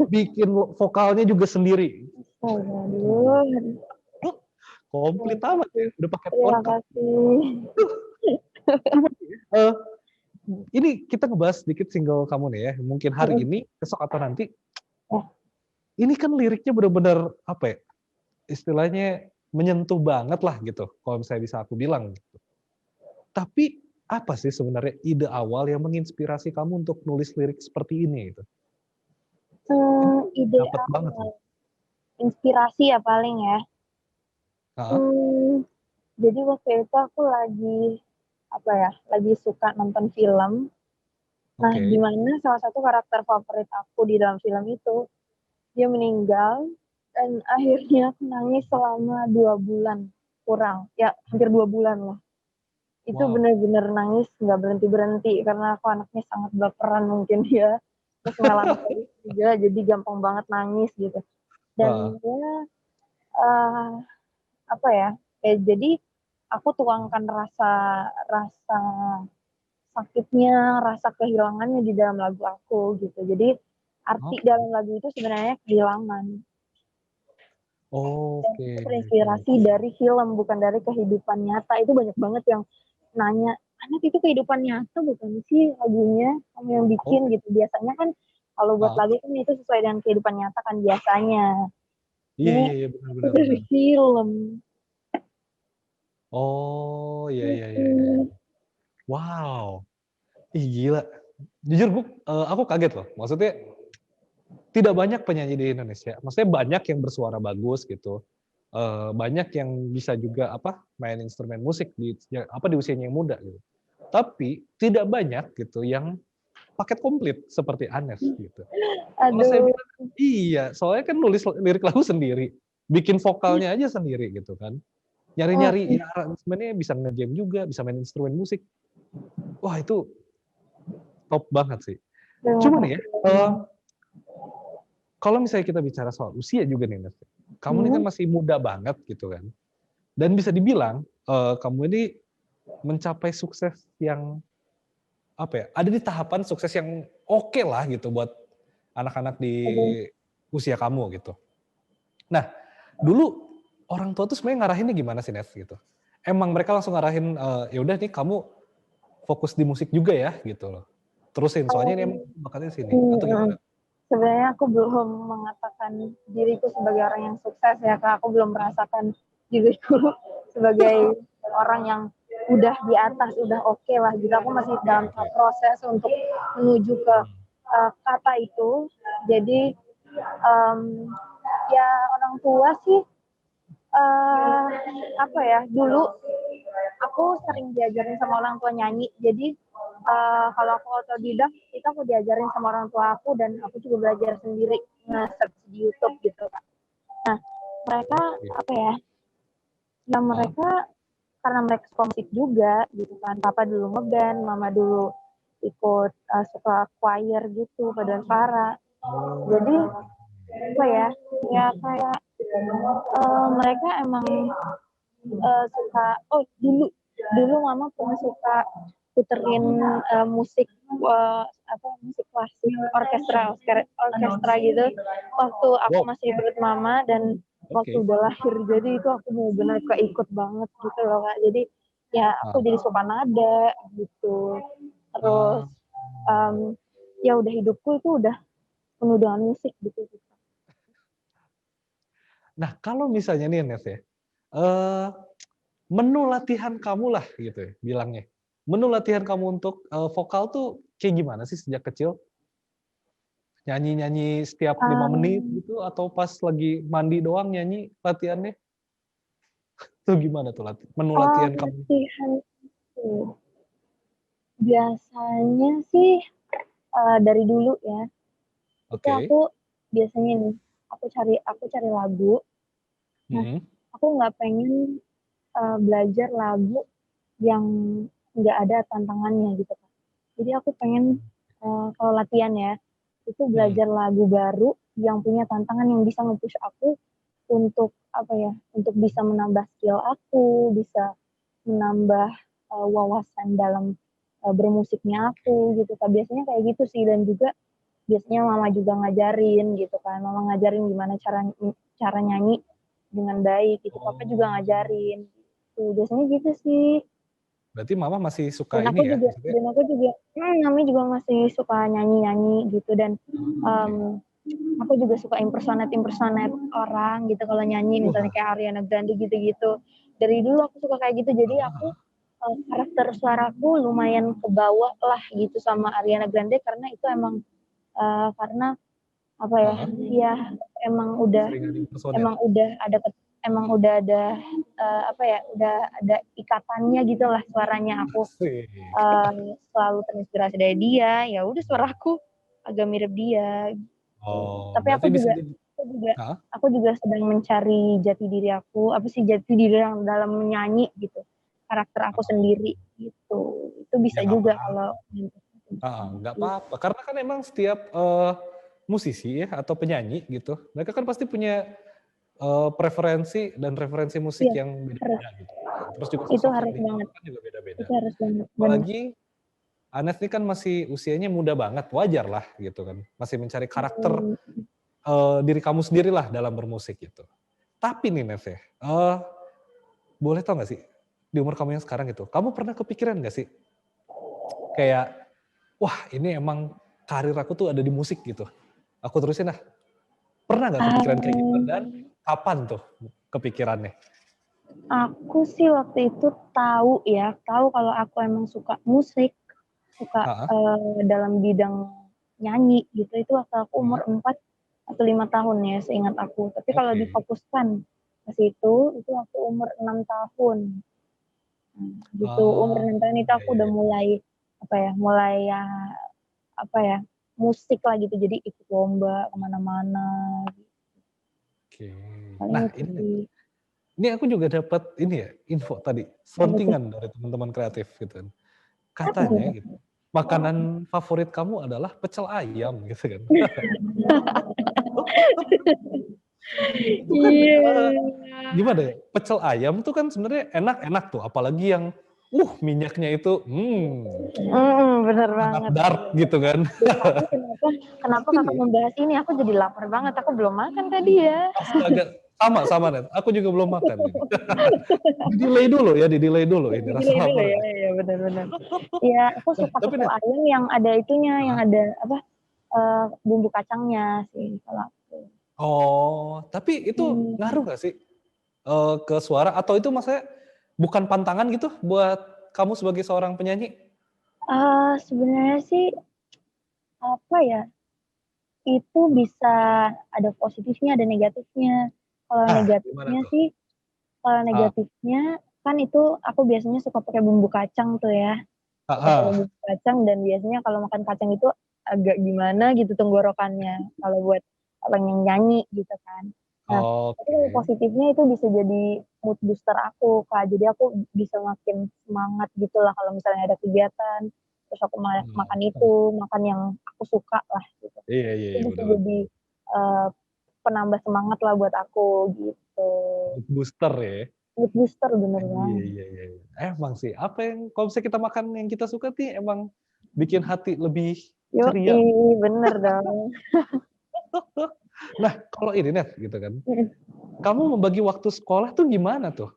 bikin vokalnya juga sendiri. Waduh, Aduh, terima komplit amat ya, kasih. udah pakai Terima lengkap. kasih. Cuma eee, ini kita ngebahas sedikit single kamu nih ya, mungkin hari Mm-mm. ini, besok atau nanti, Ya, ini kan liriknya bener-bener, apa ya, istilahnya menyentuh banget lah gitu, kalau misalnya bisa aku bilang. Tapi, apa sih sebenarnya ide awal yang menginspirasi kamu untuk nulis lirik seperti ini gitu? Itu ide dapet banget awal loh. inspirasi ya paling ya. Heeh, Hmm, jadi waktu itu aku lagi apa ya, lagi suka nonton film. Nah, di oke. mana salah satu karakter favorit aku di dalam film itu dia meninggal dan akhirnya aku nangis selama 2 bulan kurang, ya hampir 2 bulan lah. Itu Wow, bener-bener nangis nggak berhenti-berhenti karena aku anaknya sangat baperan mungkin ya. Terus melankolis juga jadi gampang banget nangis gitu. heeh. Dan ya uh, apa ya? Jadi aku tuangkan rasa rasa sakitnya, rasa kehilangannya di dalam lagu aku gitu. Jadi arti Oke. dalam lagu itu sebenarnya kehilangan. Dan Oke, itu oke terinspirasi oke. dari film bukan dari kehidupan nyata. Itu banyak banget yang nanya, "Anak itu kehidupan nyata bukan sih lagunya? Kamu yang bikin?" Oke, gitu. Biasanya kan kalau buat heeh. lagu kan itu sesuai dengan kehidupan nyata kan biasanya. Iya Ini iya iya, benar itu benar dari benar. film. Oh, iya iya iya iya iya. Mhm. Wow, ih gila. Jujur aku kaget loh, maksudnya tidak banyak penyanyi di Indonesia, maksudnya banyak yang bersuara bagus gitu, banyak yang bisa juga apa, main instrumen musik di usianya yang muda gitu. Tapi tidak banyak gitu yang paket komplit seperti Anes gitu. Kalau saya Aduh. bilang iya, soalnya kan nulis lirik lagu sendiri, bikin vokalnya aja sendiri gitu kan. Nyari-nyari Mhm. ya aransemennya bisa nge-jam juga, bisa main instrumen musik. Wah itu top banget sih. Terima Cuma nih ya, kasih banyak. kalau misalnya kita bicara soal usia juga nih Mas, kamu ini kan Mhm. masih muda banget gitu kan, dan bisa dibilang, kamu ini mencapai sukses yang, apa ya, ada di tahapan sukses yang oke lah gitu buat anak-anak di Aduh. usia kamu gitu. Nah, dulu orang tua tuh sebenarnya ngarahinnya gimana sih, Nes, gitu? Emang mereka langsung ngarahin, "Ya udah nih kamu fokus di musik juga ya," gitu loh? terusin? Soalnya ini emang Um, bakatnya sini atau mm, gimana? Sebenarnya aku belum mengatakan diriku sebagai orang yang sukses ya Kak. Aku belum merasakan diriku sebagai orang yang udah di atas, udah oke lah gitu. Aku masih Oke, dalam oke. proses untuk menuju ke Hmm, kata itu. Jadi um, ya orang tua sih eh apa ya, dulu aku sering diajarin sama orang tua nyanyi. Jadi kalau aku otodidak itu aku diajarin sama orang tua aku dan aku juga belajar sendiri nge-search di YouTube gitu Kak. Nah, mereka oke. apa ya? Ya Hah? mereka karena mereka suka musik juga gitu kan. Papa dulu ngeband, mama dulu ikut suka choir gitu, paduan suara. Jadi Oh. apa ya? Ya kayak mereka emang suka, oh dulu dulu mama pernah suka puterin musik musik klasik orkestra gitu waktu aku Wow, masih perut mama dan waktu oke. udah lahir, jadi itu aku mau benar keikut banget gitu loh Kak. Jadi ya Ah, aku jadi suka nada gitu, terus ah. ya udah hidupku itu udah penuh dengan musik gitu. Nah, kalau misalnya nih Nes ya, eee, menu latihan kamu lah gitu ya bilangnya. Menu latihan kamu untuk, vokal tuh kayak gimana sih sejak kecil? Nyanyi-nyanyi setiap 5 menit um, gitu atau pas lagi mandi doang nyanyi latihannya? Tuh gimana tuh menu latihan kamu? Latihan tuh biasanya sih dari dulu ya, itu Oke. aku biasanya nih, aku cari lagu. Nah, Mhm. aku nggak pengen belajar lagu yang nggak ada tantangannya gitu kan. Jadi aku pengen kalau latihan ya, itu Mhm. belajar lagu baru yang punya tantangan yang bisa nge-push aku untuk apa ya, untuk bisa menambah skill aku, bisa menambah wawasan dalam bermusiknya Oke. aku gitu kan. Biasanya kayak gitu sih, dan juga biasanya mama juga ngajarin gitu kan. Mama ngajarin gimana cara cara nyanyi dengan baik gitu. Papa juga Oh, ngajarin gitu. Biasanya gitu sih. berarti mama masih suka Dan aku ini ya, juga maksudnya dan aku juga Mami juga masih suka nyanyi-nyanyi gitu, dan oke. aku juga suka impersonate orang gitu kalau nyanyi, misalnya Wah, kayak Ariana Grande gitu-gitu. Dari dulu aku suka kayak gitu, jadi aku heeh, karakter suaraku lumayan kebawa lah gitu sama Ariana Grande, karena itu emang karena apa ya, heeh. ya emang udah Sering ada impersonate? emang udah ada emang udah ada apa ya, udah ada ikatannya gitu lah suaranya. Aku Asik. selalu terinspirasi dari dia, ya udah suaraku agak mirip dia gitu. Oh, Tapi berarti bisa jadi aku juga heeh? aku juga sedang mencari jati diri aku, apa sih, jati diri yang dalam menyanyi gitu, karakter aku Oh, sendiri gitu. Itu ya bisa nggak juga apa-apa. kalau Heeh, nggak gitu. apa-apa, karena kan emang setiap, musisi ya atau penyanyi gitu, mereka kan pasti punya, preferensi dan referensi musik Iya, yang harus. beda-beda gitu kan, terus juga Itu sosok yang harus banget. diharapkan juga beda-beda. Itu harus banget. Benar. Apalagi Anes ini kan masih usianya muda banget, wajar lah gitu kan, masih mencari karakter, Hmm, diri kamu sendirilah dalam bermusik gitu. Tapi nih Nes ya, boleh tau nggak sih, di umur kamu yang sekarang gitu, kamu pernah kepikiran nggak sih, kayak, "Wah ini emang karir aku tuh ada di musik gitu, aku terusin ah." Pernah nggak kepikiran kayak gitu dan um, kapan tuh kepikirannya? aku sih waktu itu tahu kalau aku emang suka musik, suka Heeh, dalam bidang nyanyi gitu. Itu waktu aku umur heeh, 4 atau 5 tahun ya seingat aku. Tapi kalau oke. difokuskan ke situ, itu waktu umur 6 tahun. Gitu, umur Oh, 6 tahun itu iya aku iya udah iya, mulai apa ya, apa ya, musik lah gitu. Jadi ikut lomba kemana-mana, oke. paling Nah itu sih. ini aku juga dapat ini ya, info tadi, Apa tuh? selentingan dari teman-teman kreatif gitu kan. Apa Katanya tuh? gitu, makanan favorit kamu adalah pecel ayam gitu kan. Itu kan, Iya. gimana ya, pecel ayam tuh kan sebenarnya enak-enak tuh, apalagi yang, minyaknya itu, Bener sangat banget. dark gitu kan. Duh, tapi kenapa kenapa Tapi Kakak nih membahas ini? Aku jadi lapar banget, aku belum makan tadi ya. astaga, Sama Net, aku juga belum makan ini. Di-delay dulu ini rasa Delay dulu ya, laparnya. iya benar-benar. Iya, aku Nah, suka tapi soto Net ayam yang ada itunya, yang heeh. ada apa, bumbu kacangnya sih kalau aku. Oh, tapi itu Hmm. ngaruh nggak sih, ke suara atau itu maksudnya bukan pantangan gitu buat kamu sebagai seorang penyanyi? Sebenarnya sih apa ya, itu bisa ada positifnya, ada negatifnya. Kalau Ah, gimana negatifnya tuh? sih, kalau Ah, negatifnya kan itu aku biasanya suka pakai bumbu kacang tuh ya, suka pakai heeh. bumbu kacang dan biasanya kalau makan kacang itu agak gimana gitu tenggorokannya kalau buat orang yang nyanyi gitu kan. Nah, tapi kalau Oke. positifnya itu bisa jadi mood booster aku, Kak. Jadi aku bisa makin semangat gitu lah kalau misalnya ada kegiatan, terus aku makan Oh. itu, makan yang aku suka lah gitu. Iya iya Itu iya, bisa bener bener. jadi, eee, penambah semangat lah buat aku gitu. Mood booster ya? Mood booster bener Iya banget. iya iya iya. Emang sih, apa yang kalau misalnya kita makan yang kita suka nih emang bikin hati lebih ceria. Yoi, bener dong. Nah, kalau ini Net, gitu kan, Mhm. kamu membagi waktu sekolah tuh gimana tuh?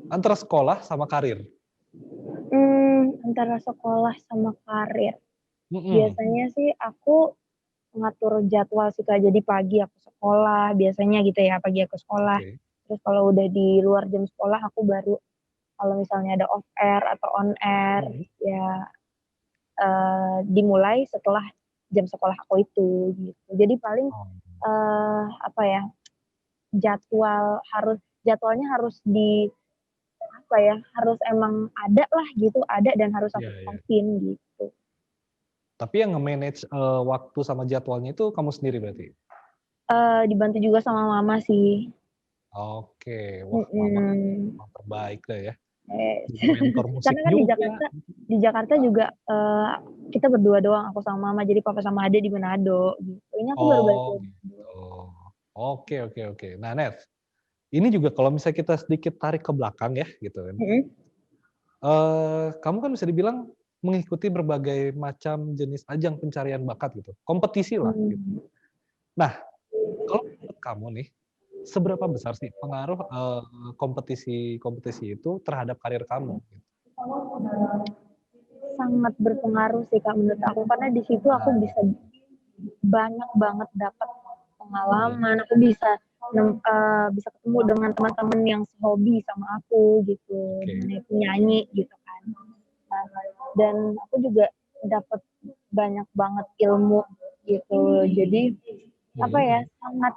Antara sekolah sama karir? Antara sekolah sama karir. Mhm. Biasanya sih aku ngatur jadwal sih, Kak. Jadi pagi aku sekolah, biasanya gitu ya, pagi aku sekolah. Oke. Terus kalau udah di luar jam sekolah aku baru kalau misalnya ada off air atau on air, Mhm. ya, dimulai setelah jam sekolah aku itu, gitu. Jadi paling, Oh. apa ya, jadwalnya harus apa ya, harus emang ada lah gitu, ada dan harus aku Iya iya. tepatin gitu. Tapi yang nge-manage, waktu sama jadwalnya itu kamu sendiri berarti? Dibantu juga sama mama sih. Oke. Wah, mama Mhm. emang terbaik dah ya. Eee, Jadi mentor musik karena kan juga. di Jakarta juga, kita berdua doang, aku sama mama, jadi papa sama adek di Manado gitu. Ini aku baru balik Oh, dari gitu. Manado. Oke oke oke. Nah, Net, ini juga kalau misalnya kita sedikit tarik ke belakang ya, gitu kan. Mhm. Kamu kan bisa dibilang mengikuti berbagai macam jenis ajang pencarian bakat gitu, kompetisi lah gitu. Mmm. Nah, kalau menurut kamu nih, seberapa besar sih pengaruh, kompetisi-kompetisi itu terhadap karir kamu? Gitu? Sangat berpengaruh sih, Kak, menurut aku, karena di situ aku Nah, bisa banyak banget dapat mhm, pengalaman, aku bisa ketemu dengan teman-teman yang sehobi sama aku gitu, oke, dengan itu nyanyi gitu kan. Nah, dan aku juga dapat banyak banget ilmu gitu. Jadi apa mhm. ya, sangat,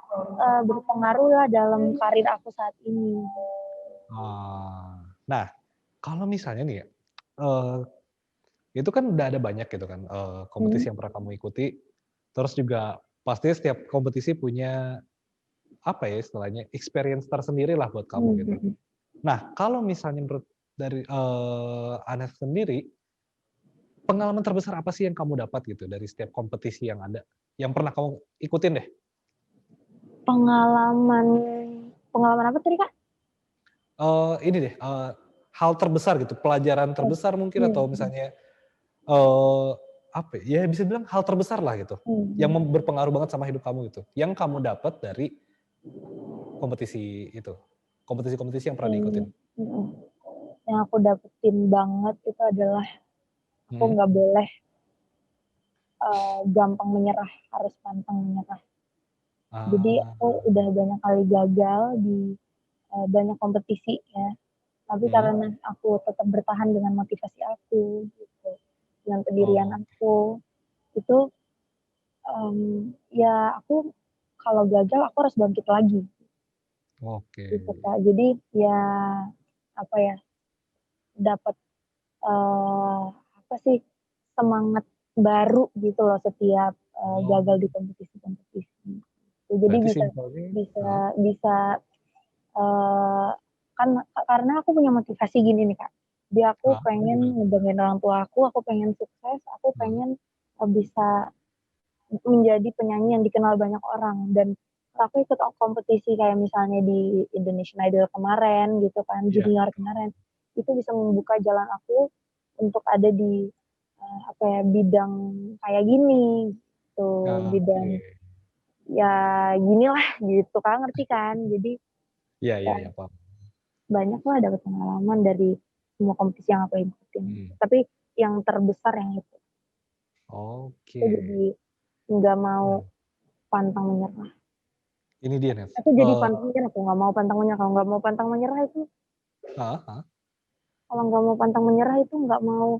berpengaruh lah dalam karir aku saat ini. Oh. Nah, kalau misalnya nih ya, eee, itu kan udah ada banyak gitu kan, kompetisi Mhm. yang pernah kamu ikuti, terus juga pastinya setiap kompetisi punya, apa ya istilahnya, experience tersendiri lah buat kamu Mhm gitu. mhm. Nah, kalau misalnya menurut dari, Anes sendiri, pengalaman terbesar apa sih yang kamu dapat gitu dari setiap kompetisi yang ada, yang pernah kamu ikutin deh? Pengalaman pengalaman apa tadi, Kak? Ini deh, hal terbesar gitu, pelajaran Oh, terbesar mungkin atau mhm misalnya, eee, apa ya, bisa bilang hal terbesar lah gitu, yang mhm berpengaruh banget sama hidup kamu gitu, yang kamu dapat dari kompetisi itu, kompetisi-kompetisi yang pernah diikutin? mhm mhm. Yang aku dapetin banget itu adalah aku Mhm. nggak boleh, gampang menyerah, harus pantang menyerah. Jadi Ah, aku udah banyak kali gagal di, banyak kompetisi ya, tapi mhm. karena aku tetap bertahan dengan motivasi aku gitu, dengan pendirian Oh, aku, itu, ya aku kalau gagal aku harus bangkit lagi oke. gitu, Kak. Jadi ya, apa ya, dapat, eee, apa sih, semangat baru gitu loh setiap, gagal Oh, di kompetisi-kompetisi. Jadi berarti bisa simpelnya bisa heeh, bisa, eee, kan karena aku punya motivasi gini nih, Kak. Jadi aku pengen gimana tuh? ngebanggain orang tua aku pengen sukses, aku Heeh, pengen, bisa menjadi penyanyi yang dikenal banyak orang dan aku ikut kompetisi kayak misalnya di Indonesian Idol kemarin gitu kan, iya, junior kemarin, itu bisa membuka jalan aku untuk ada di, apa ya, bidang kayak gini gitu, oke. bidang ya ginilah gitu Kak, ngerti kan? Jadi Iya iya Ya, iya, paham. banyak lah dapat pengalaman dari semua kompetisi yang aku ikutin. Hmm. Tapi yang terbesar yang itu. Aku Oke. jadi nggak mau Hmm. pantang menyerah. Ini dia, Nev. Aku jadi pantang menyerah, aku nggak mau pantang menyerah. Kalau nggak mau pantang menyerah itu, Ah, ah. kalau nggak mau pantang menyerah itu nggak mau,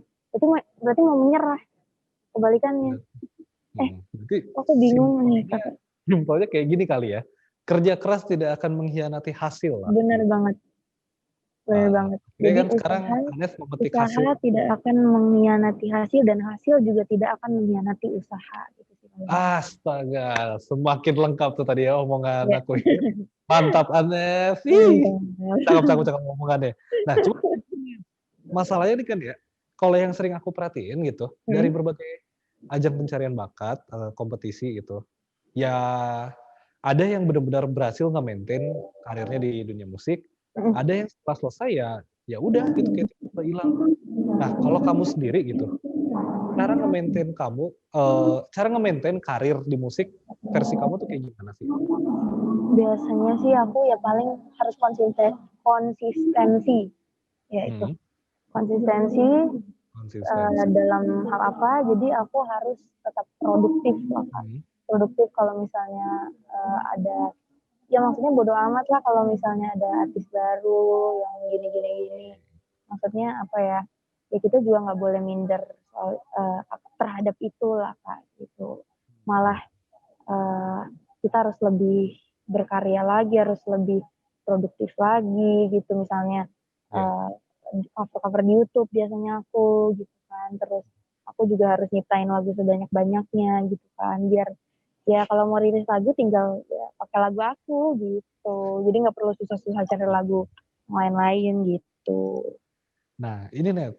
berarti mau menyerah. Kebalikannya. Eh, Berarti aku bingung nih, simpelnya Kak. simpelnya kayak gini kali ya. Kerja keras tidak akan mengkhianati hasil lah. Bener Gitu. banget, bener banget. Oke Jadi kan sekarang Anes memetik usaha hasil. tidak akan mengkhianati hasil dan hasil juga tidak akan mengkhianati usaha gitu sih kalau menurut aku. Astaga, semakin lengkap tuh tadi ya omongan Ya, aku ini. Mantap Anes. Ih, mantap. cakep cakep cakep omongannya. Nah, cuma masalahnya ini kan ya, kalau yang sering aku perhatiin gitu, dari Hmm? berbagai ajang pencarian bakat, kompetisi gitu, ya ada yang benar-benar berhasil nge-maintain karirnya di dunia musik, Mm. ada yang setelah selesai ya udah gitu kayak tiba-tiba hilang. Nah, kalau kamu sendiri gitu, cara nge-maintain kamu, cara nge-maintain karir di musik versi kamu tuh kayak gimana sih? Biasanya sih aku ya paling harus konsistensi, ya itu Mhm, konsistensi konsistensi. dalam hal apa. Jadi aku harus tetap produktif lah Kak. Mhm, Produktif kalau misalnya ada, ya maksudnya bodo amat lah kalau misalnya ada artis baru yang gini-gini. Maksudnya apa ya? Ya kita juga nggak boleh minder soal, terhadap itu lah Kak gitu. Malah eh, kita harus lebih berkarya lagi, harus lebih produktif lagi gitu misalnya iya. cover-cover di YouTube biasanya aku gitu kan, terus aku juga harus nyiptain lagu sebanyak-banyaknya gitu kan, biar ya kalau mau rilis lagu tinggal ya pakai lagu aku gitu, jadi nggak perlu susah-susah cari lagu lain-lain gitu. Nah, ini Net,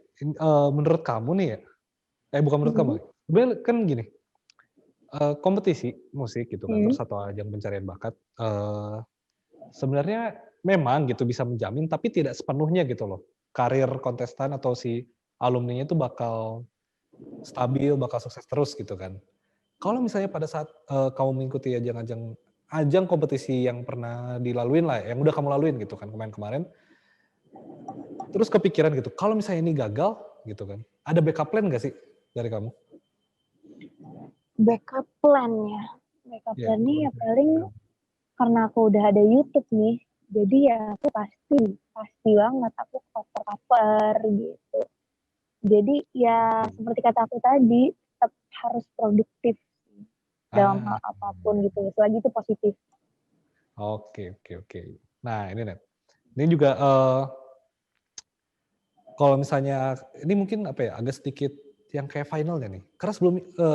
menurut kamu nih ya, bukan menurut kamu, Hmm. sebenarnya kan gini, kompetisi musik gitu kan, Hmm. terus atau ajang pencarian bakat, sebenarnya memang gitu bisa menjamin, tapi tidak sepenuhnya gitu loh, karir kontestan atau si alumninya itu bakal stabil, bakal sukses terus gitu kan. Kalau misalnya pada saat, kamu mengikuti ajang kompetisi yang pernah dilaluin lah, yang udah kamu laluin gitu kan kemarin-kemarin, terus kepikiran gitu, kalau misalnya ini gagal gitu kan, ada backup plan nggak sih dari kamu? Backup plan ya, backup Iya, plan kalau nih ya misalnya paling gagal. karena aku udah ada YouTube nih, jadi ya aku pasti pasti banget aku cover-cover gitu. Jadi ya Oke. seperti kata aku tadi, tetap harus produktif dalam hal Ah, apapun gitu, selagi itu positif. oke oke oke. Nah ini Net, ini juga, kalau misalnya ini mungkin apa ya, agak sedikit yang kayak finalnya nih, karena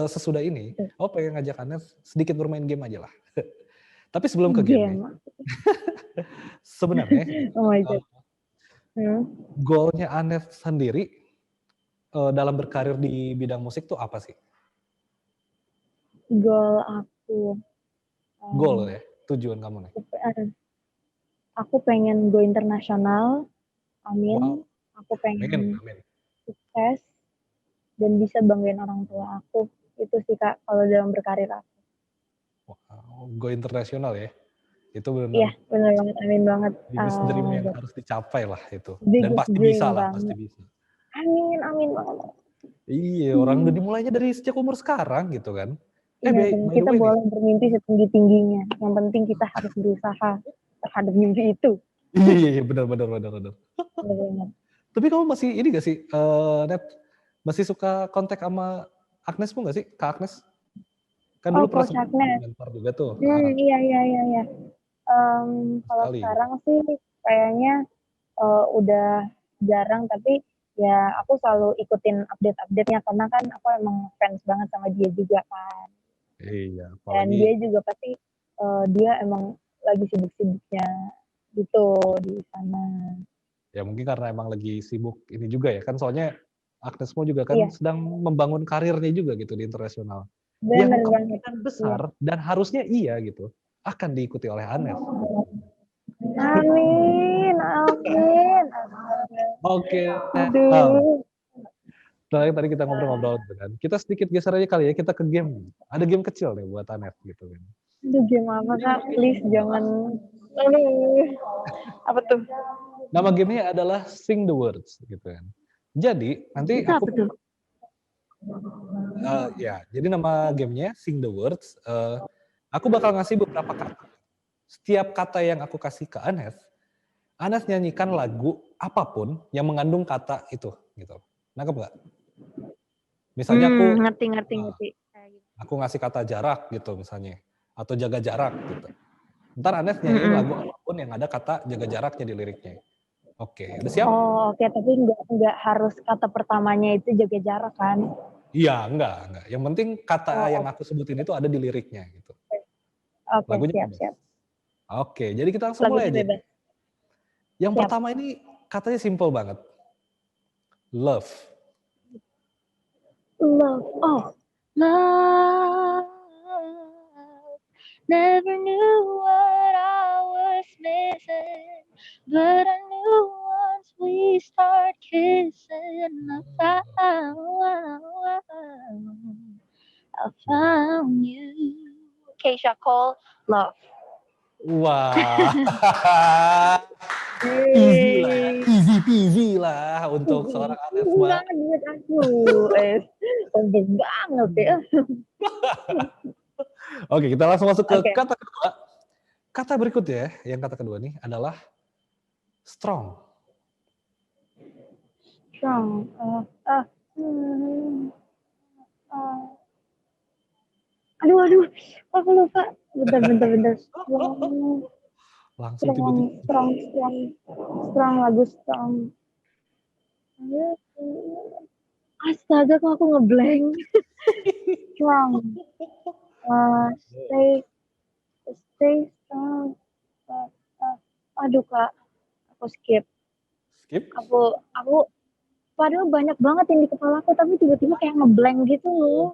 sesudah ini, Gitu. aku pengen ngajak Anda sedikit bermain game aja lah. Tapi sebelum ke game nih, Game. sebenarnya gitu Oh kan, my god. Hmm. goalnya Anet sendiri, dalam berkarir di bidang musik tuh apa sih? Goal aku, Goal um, ya, tujuan kamu nih? aku pengen go internasional, amin. Wow, Aku pengen amin amin. sukses dan bisa banggain orang tua aku. Itu sih Kak, kalau dalam berkarir aku. Wow, go internasional ya, itu Iya, benar-benar bener banget, amin banget. biggest dream yang harus dicapai lah itu, dan Biggest pasti bisa dream lah, pasti banget. bisa. Amin, amin banget. Iya, orang udah Hmm. dimulainya dari sejak umur sekarang gitu kan. Iya, By dan by the kita way nih, boleh bermimpi setinggi-tingginya. Yang penting kita harus berusaha terhadap mimpi itu. iya iya iya, benar benar benar benar. Bener banget. Tapi kamu masih ini gak sih, Net, masih suka kontak sama Agnesmu nggak sih? Kak Agnes? Kan Oh, dulu pernah Coach sempat jadi Agnes. mentor juga tuh, heeh, Iya, iya, iya, iya. Kalau sekali gitu. sekarang sih kayaknya udah jarang, tapi ya aku selalu ikutin update-update-nya karena kan aku emang fans banget sama dia juga kan. Iya, Dan apalagi dia juga pasti dia emang lagi sibuk-sibuknya gitu di sana. ya mungkin karena emang lagi sibuk ini juga ya, kan soalnya Agnesmo juga kan Iya, sedang membangun karirnya juga gitu di internasional. Yang bener banget. kemungkinan Iya. besar dan harusnya iya gitu, akan diikuti oleh Anes. Amin, amin. Oke, Aduh. soalnya tadi kita ngobrol-ngobrol gitu kan. Kita sedikit geser aja kali ya, kita ke game. Ada game kecil nih buat Anet gitu kan. Aduh, game apa Jadi kak? mungkin Please jangan. Aduh, apa tuh? Nama gamenya adalah Sing the Words gitu kan. Jadi nanti Itu apa tuh? ya, jadi nama gamenya Sing the Words. Aku bakal ngasih beberapa kata. Setiap kata yang aku kasih ke Anes, Anes nyanyikan lagu apapun yang mengandung kata itu, gitu. Nangkep nggak? Misalnya Ngerti ngerti ah, ngerti. Kayak gitu. aku ngasih kata jarak gitu misalnya, atau jaga jarak gitu. Ntar Anes nyanyiin Mhm. lagu apapun yang ada kata jaga jaraknya di liriknya. Oke, udah siap? Oh, oke, tapi nggak harus kata pertamanya itu jaga jarak kan? Iya, enggak. Yang penting kata yang Oh, aku sebutin itu ada di liriknya gitu. oke, Lagunya siap bebas. siap. Oke, jadi kita langsung mulai Lagunya aja. bebas. Yang Siap. pertama ini katanya simple banget. Love. Love. Oh, love. Never knew what I was missing, but I knew once we start kissing, I found you. Keisha Cole, love. Wah, Yeay. easy peasy lah untuk seorang Anes mah. Banget aku. Sombong banget ya. Oke, kita langsung masuk ke Oke. kata kedua. Kata berikutnya, yang kata kedua nih adalah strong. Strong. Hmm, uh, aduh. Aku lupa. Bentar. Strong. Langsung Strong. tiba-tiba. Strong lagu strong. Astaga, kok aku ngeblank. Strong. Stay, stay strong. Uh, uh, aduh kak, aku skip. Skip. Aku padahal banyak banget yang di kepala aku, tapi tiba-tiba kayak ngeblank gitu loh.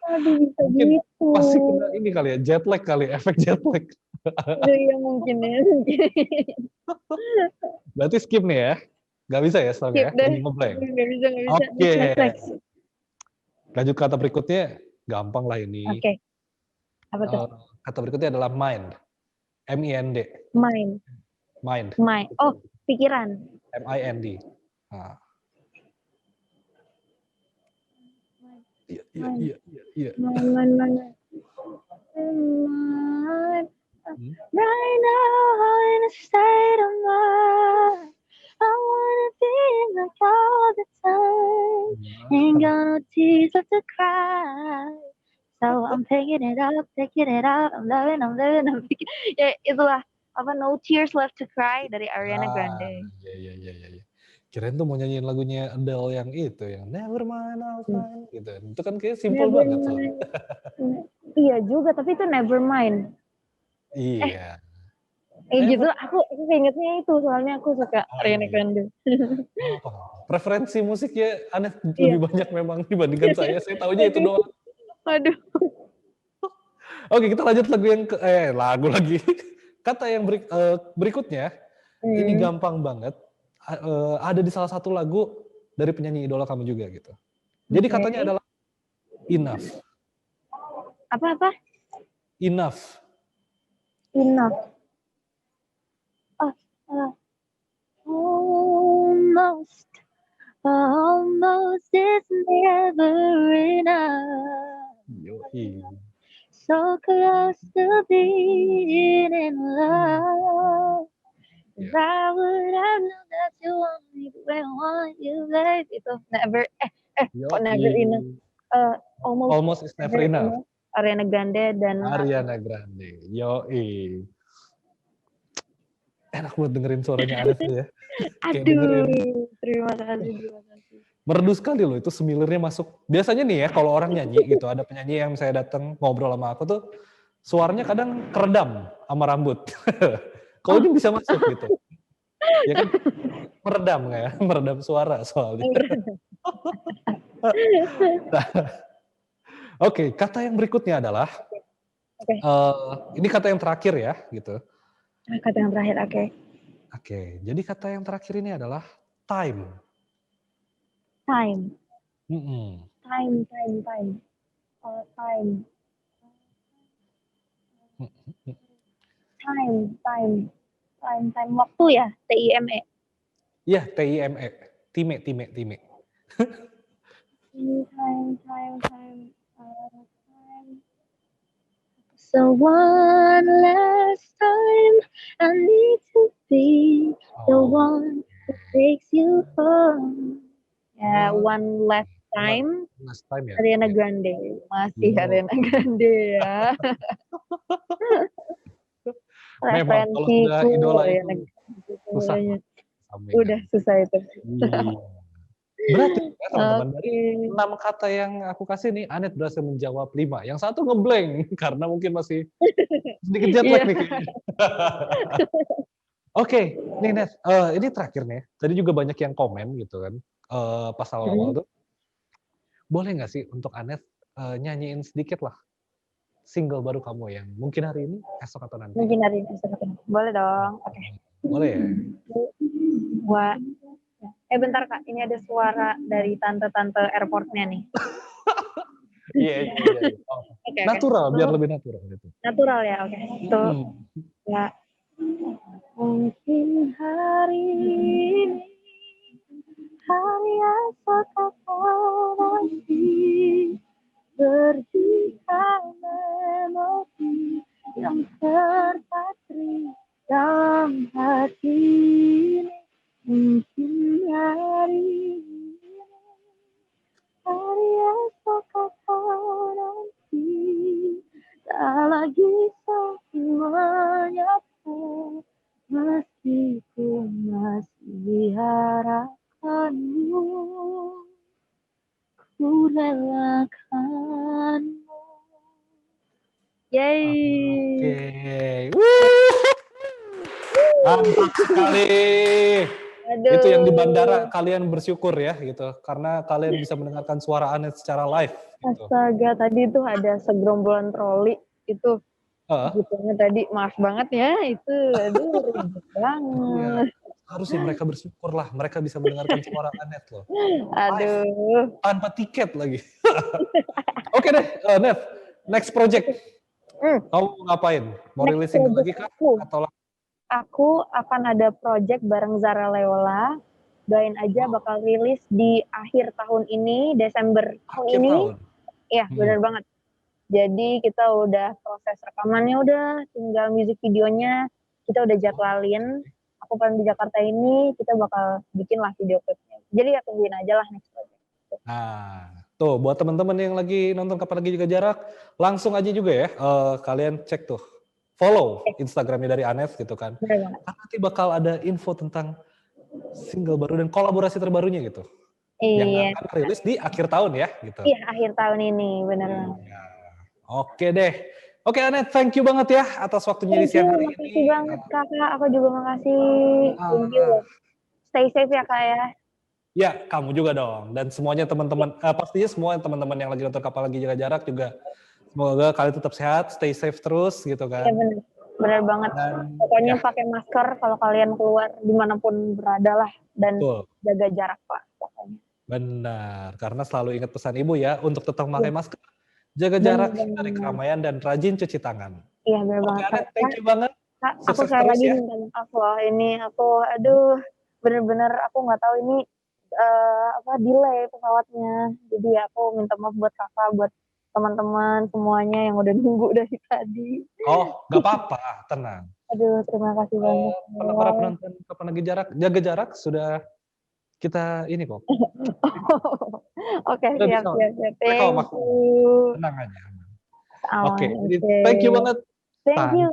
Aduh, bisa Mungkin gitu. pasti kena ini kali ya, jet lag kali, efek jet lag. Aduh, ya mungkin ya. Berarti skip nih ya. Gak bisa ya strong Skip ya, deh. lagi ngeblank. Nggak bisa. Oke, Next. lanjut kata berikutnya, gampang lah ini. Oke, apa tuh? Kata berikutnya adalah mind. M-I-N-D. Mind. Mind. Mind. Oh, pikiran. M-I-N-D. Nah, Mind. iya. Mind. Hmm. Right now in a state of mind, I wanna be like all the time. Ain't got no tears left to cry. So I'm taking it up. I'm loving, I'm thinking. Ya itulah apa No Tears Left to Cry dari Ariana Ah, Grande. iya. Kirain tuh mau nyanyiin lagunya Adele yang itu, yang Never Mind I'll Find, gitu. Itu kan kayak simple Never banget soalnya. mind. Iya juga, tapi itu never mind. Iya. Gitu, Never. aku ingetnya itu, soalnya aku suka Oh Ariana iya. Grande. Preferensi musiknya aneh Iya. lebih banyak memang dibandingkan saya. Saya taunya itu Aduh, doang. aduh. Oke, kita lanjut lagu yang lagu lagi. Kata yang berikutnya, ini Hmm, gampang banget. Ada di salah satu lagu dari penyanyi idola kamu juga gitu. Jadi katanya Oke. adalah enough. Apa? Enough. Enough. Oh, almost, almost is never enough. Yoi. So close to being in love. If Ya. I would have known that you want me the way I want you, babe. Itu never, kok never enough. Yoi. Almost Almost is never never enough. enough. Ariana Grande dan Ariana Grande. Yoi. Enak buat dengerin suaranya Anes tuh ya. Kayak dengerin aduh, terima kasih. merdu sekali loh itu semilirnya masuk. Biasanya nih ya kalau orang nyanyi gitu, ada penyanyi yang saya datang ngobrol sama aku tuh suaranya kadang keredam sama rambut. Kalau Oh, ini bisa masuk gitu. Ya kan meredam ya, meredam suara soalnya. Nah, oke, kata yang berikutnya adalah oke. ini kata yang terakhir ya gitu. Kata yang terakhir, oke. Oke, jadi kata yang terakhir ini adalah time. Time. Mm-mm. Time. Time. time waktu ya, TIME. Iya, TIME. Time. Time. So one last time, I need to be the Oh, one who takes you home. Ya, oh, one last time, last time ya? Ariana Oke. Grande. Masih Oh, Ariana Grande ya. memang kalau sudah Referensiku idola Ariana itu Grande susah semuanya. banget Udah disampaikan. susah itu. Iya. Berat ya teman-teman, dari Oke. 6 kata yang aku kasih nih, Anet berhasil menjawab 5, yang satu nge-blank karena mungkin masih sedikit jet lag Iya. nih kayaknya. Oke, nih Net, ini terakhir nih, tadi juga banyak yang komen gitu kan, pas Mhm. awal-awal tuh, boleh nggak sih untuk Anet, nyanyiin sedikit lah single baru kamu yang mungkin hari ini, esok atau nanti? Mungkin hari ini bisa ketemu. Boleh dong. Oke. Boleh ya? Wah. Bentar Kak, ini ada suara dari tante-tante airport-nya nih. Iya iya iya iya. Oh, Oke. natural, biar Tuh, lebih natural gitu. natural ya, oke. Tuh, Mhm. ya. Mungkin hari ini hari esok atau nanti berjika melodi yang terpatri dalam hati ini. Mungkin hari ini hari esok atau nanti tak lagi saling menyapa, meski ku masih harapkanmu, ku relakanmu. Oke. Yeay. Mantap sekali. Itu yang di bandara Aduh. kalian bersyukur ya gitu, karena kalian bisa mendengarkan suara Anet secara live gitu. Astaga, tadi tuh ada segerombolan troli itu Heeh. gitunya tadi, maaf banget ya itu, aduh ribet Iya, banget. harusnya mereka bersyukurlah, mereka bisa mendengarkan suara Anet loh, live, Aduh. tanpa tiket lagi. Oke deh, Net, next project, Hmm, kamu mau ngapain? Mau next rilis single project lagi kah? aku. Atau Aku akan ada project bareng Zara Leola. Doain aja wow, bakal rilis di akhir tahun ini, Desember tahun akhir ini. tahun? Iya, Hmm. bener banget. Jadi kita udah proses rekamannya udah, tinggal music videonya kita udah Oke. jadwalin. Aku pengen di Jakarta ini, kita bakal bikin lah video klipnya. Jadi ya tungguin aja lah next project. Nah, tuh buat teman-teman yang lagi nonton Kapan Lagi Jaga Jarak, langsung aja juga ya, kalian cek tuh, follow Instagram-nya dari Anes gitu kan. Bener banget. Karena nanti bakal ada info tentang single baru dan kolaborasi terbarunya gitu, yang Iya, akan rilis di akhir tahun ya, gitu. iya akhir tahun ini, bener banget. Iya. Oke deh. Oke Anet, thank you banget ya atas waktunya di Thank you, siang hari makasih ini. banget Kakak. Aku juga makasih. Thank you. Ah, Stay safe ya Kak ya. ya kamu juga dong, dan semuanya teman-teman, pastinya semua teman-teman yang lagi nonton Kapan Lagi Jaga Jarak juga, semoga kalian tetap sehat, stay safe terus gitu Iya kan. bener. Bener banget. Dan Pokoknya ya, pakai masker kalau kalian keluar dimanapun berada lah. Dan betul, jaga jarak lah pokoknya. benar. Karena selalu ingat pesan ibu ya, untuk tetap Iya, memakai masker, jaga bener jarak, hindari banget. keramaian, dan rajin cuci tangan. Iya bener Oke banget Kak. Anet, thank you banget. Kak, aku Sukses sekali terus lagi ya. minta maaf loh. Ini aku, aduh, bener-bener aku nggak tahu ini delay pesawatnya. Jadi ya aku minta maaf buat kakak, buat teman-teman semuanya yang udah nunggu dari tadi. Oh, nggak apa-apa, tenang. Aduh, terima kasih banyak. Para penonton Kapan Lagi Jarak, jaga jarak, sudah kita ini kok, Oke, udah siap, bisa siap, siap. mereka Thank maklum, you. tenang aja. Oke, Aman, jadi oke. thank you banget, Thank you.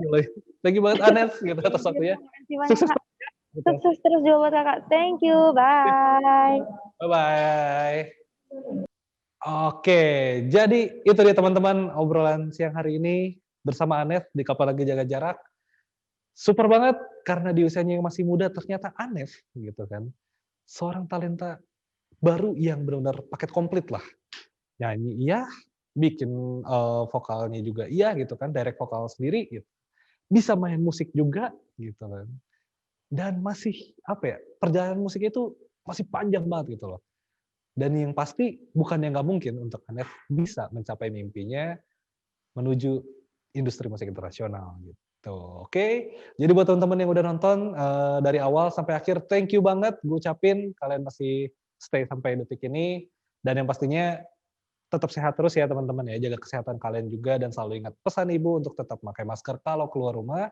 thank you banget Anes gitu atas Thank you, waktunya. makasih banyak Sukses Kak. terus ya, gitu. Sukses terus juga buat kakak. Thank you, bye. Bye-bye. Oke, jadi itu dia teman-teman obrolan siang hari ini bersama Anes di Kapan Lagi Jaga Jarak. Super banget karena di usianya yang masih muda ternyata Anes gitu kan, seorang talenta baru yang benar-benar paket komplit lah. Nyanyi iya, bikin, vokalnya juga iya gitu kan, direct vokal sendiri gitu. Bisa main musik juga gitu kan. Dan masih apa ya, perjalanan musiknya itu masih panjang banget gitu loh. Dan yang pasti bukannya nggak mungkin untuk Hanif bisa mencapai mimpinya menuju industri musik internasional gitu. Tuh, oke. Jadi buat teman-teman yang udah nonton, dari awal sampai akhir, thank you banget gue ucapin, kalian masih stay sampai detik ini, dan yang pastinya tetap sehat terus ya teman-teman ya, jaga kesehatan kalian juga dan selalu ingat pesan ibu untuk tetap pakai masker kalau keluar rumah,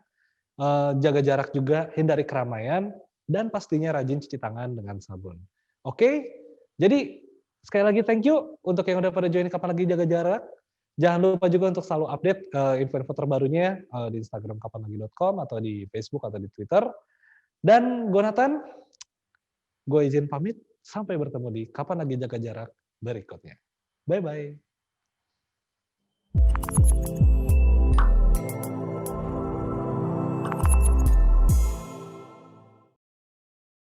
jaga jarak juga, hindari keramaian, dan pastinya rajin cuci tangan dengan sabun. Oke, jadi sekali lagi thank you untuk yang udah pada join Kapan Lagi Jaga Jarak. Jangan lupa juga untuk selalu update info-info terbarunya di Instagram kapanlagi.com atau di Facebook atau di Twitter. Dan gue Nathan, gue izin pamit. Sampai bertemu di Kapan Lagi Jaga Jarak berikutnya. Bye-bye.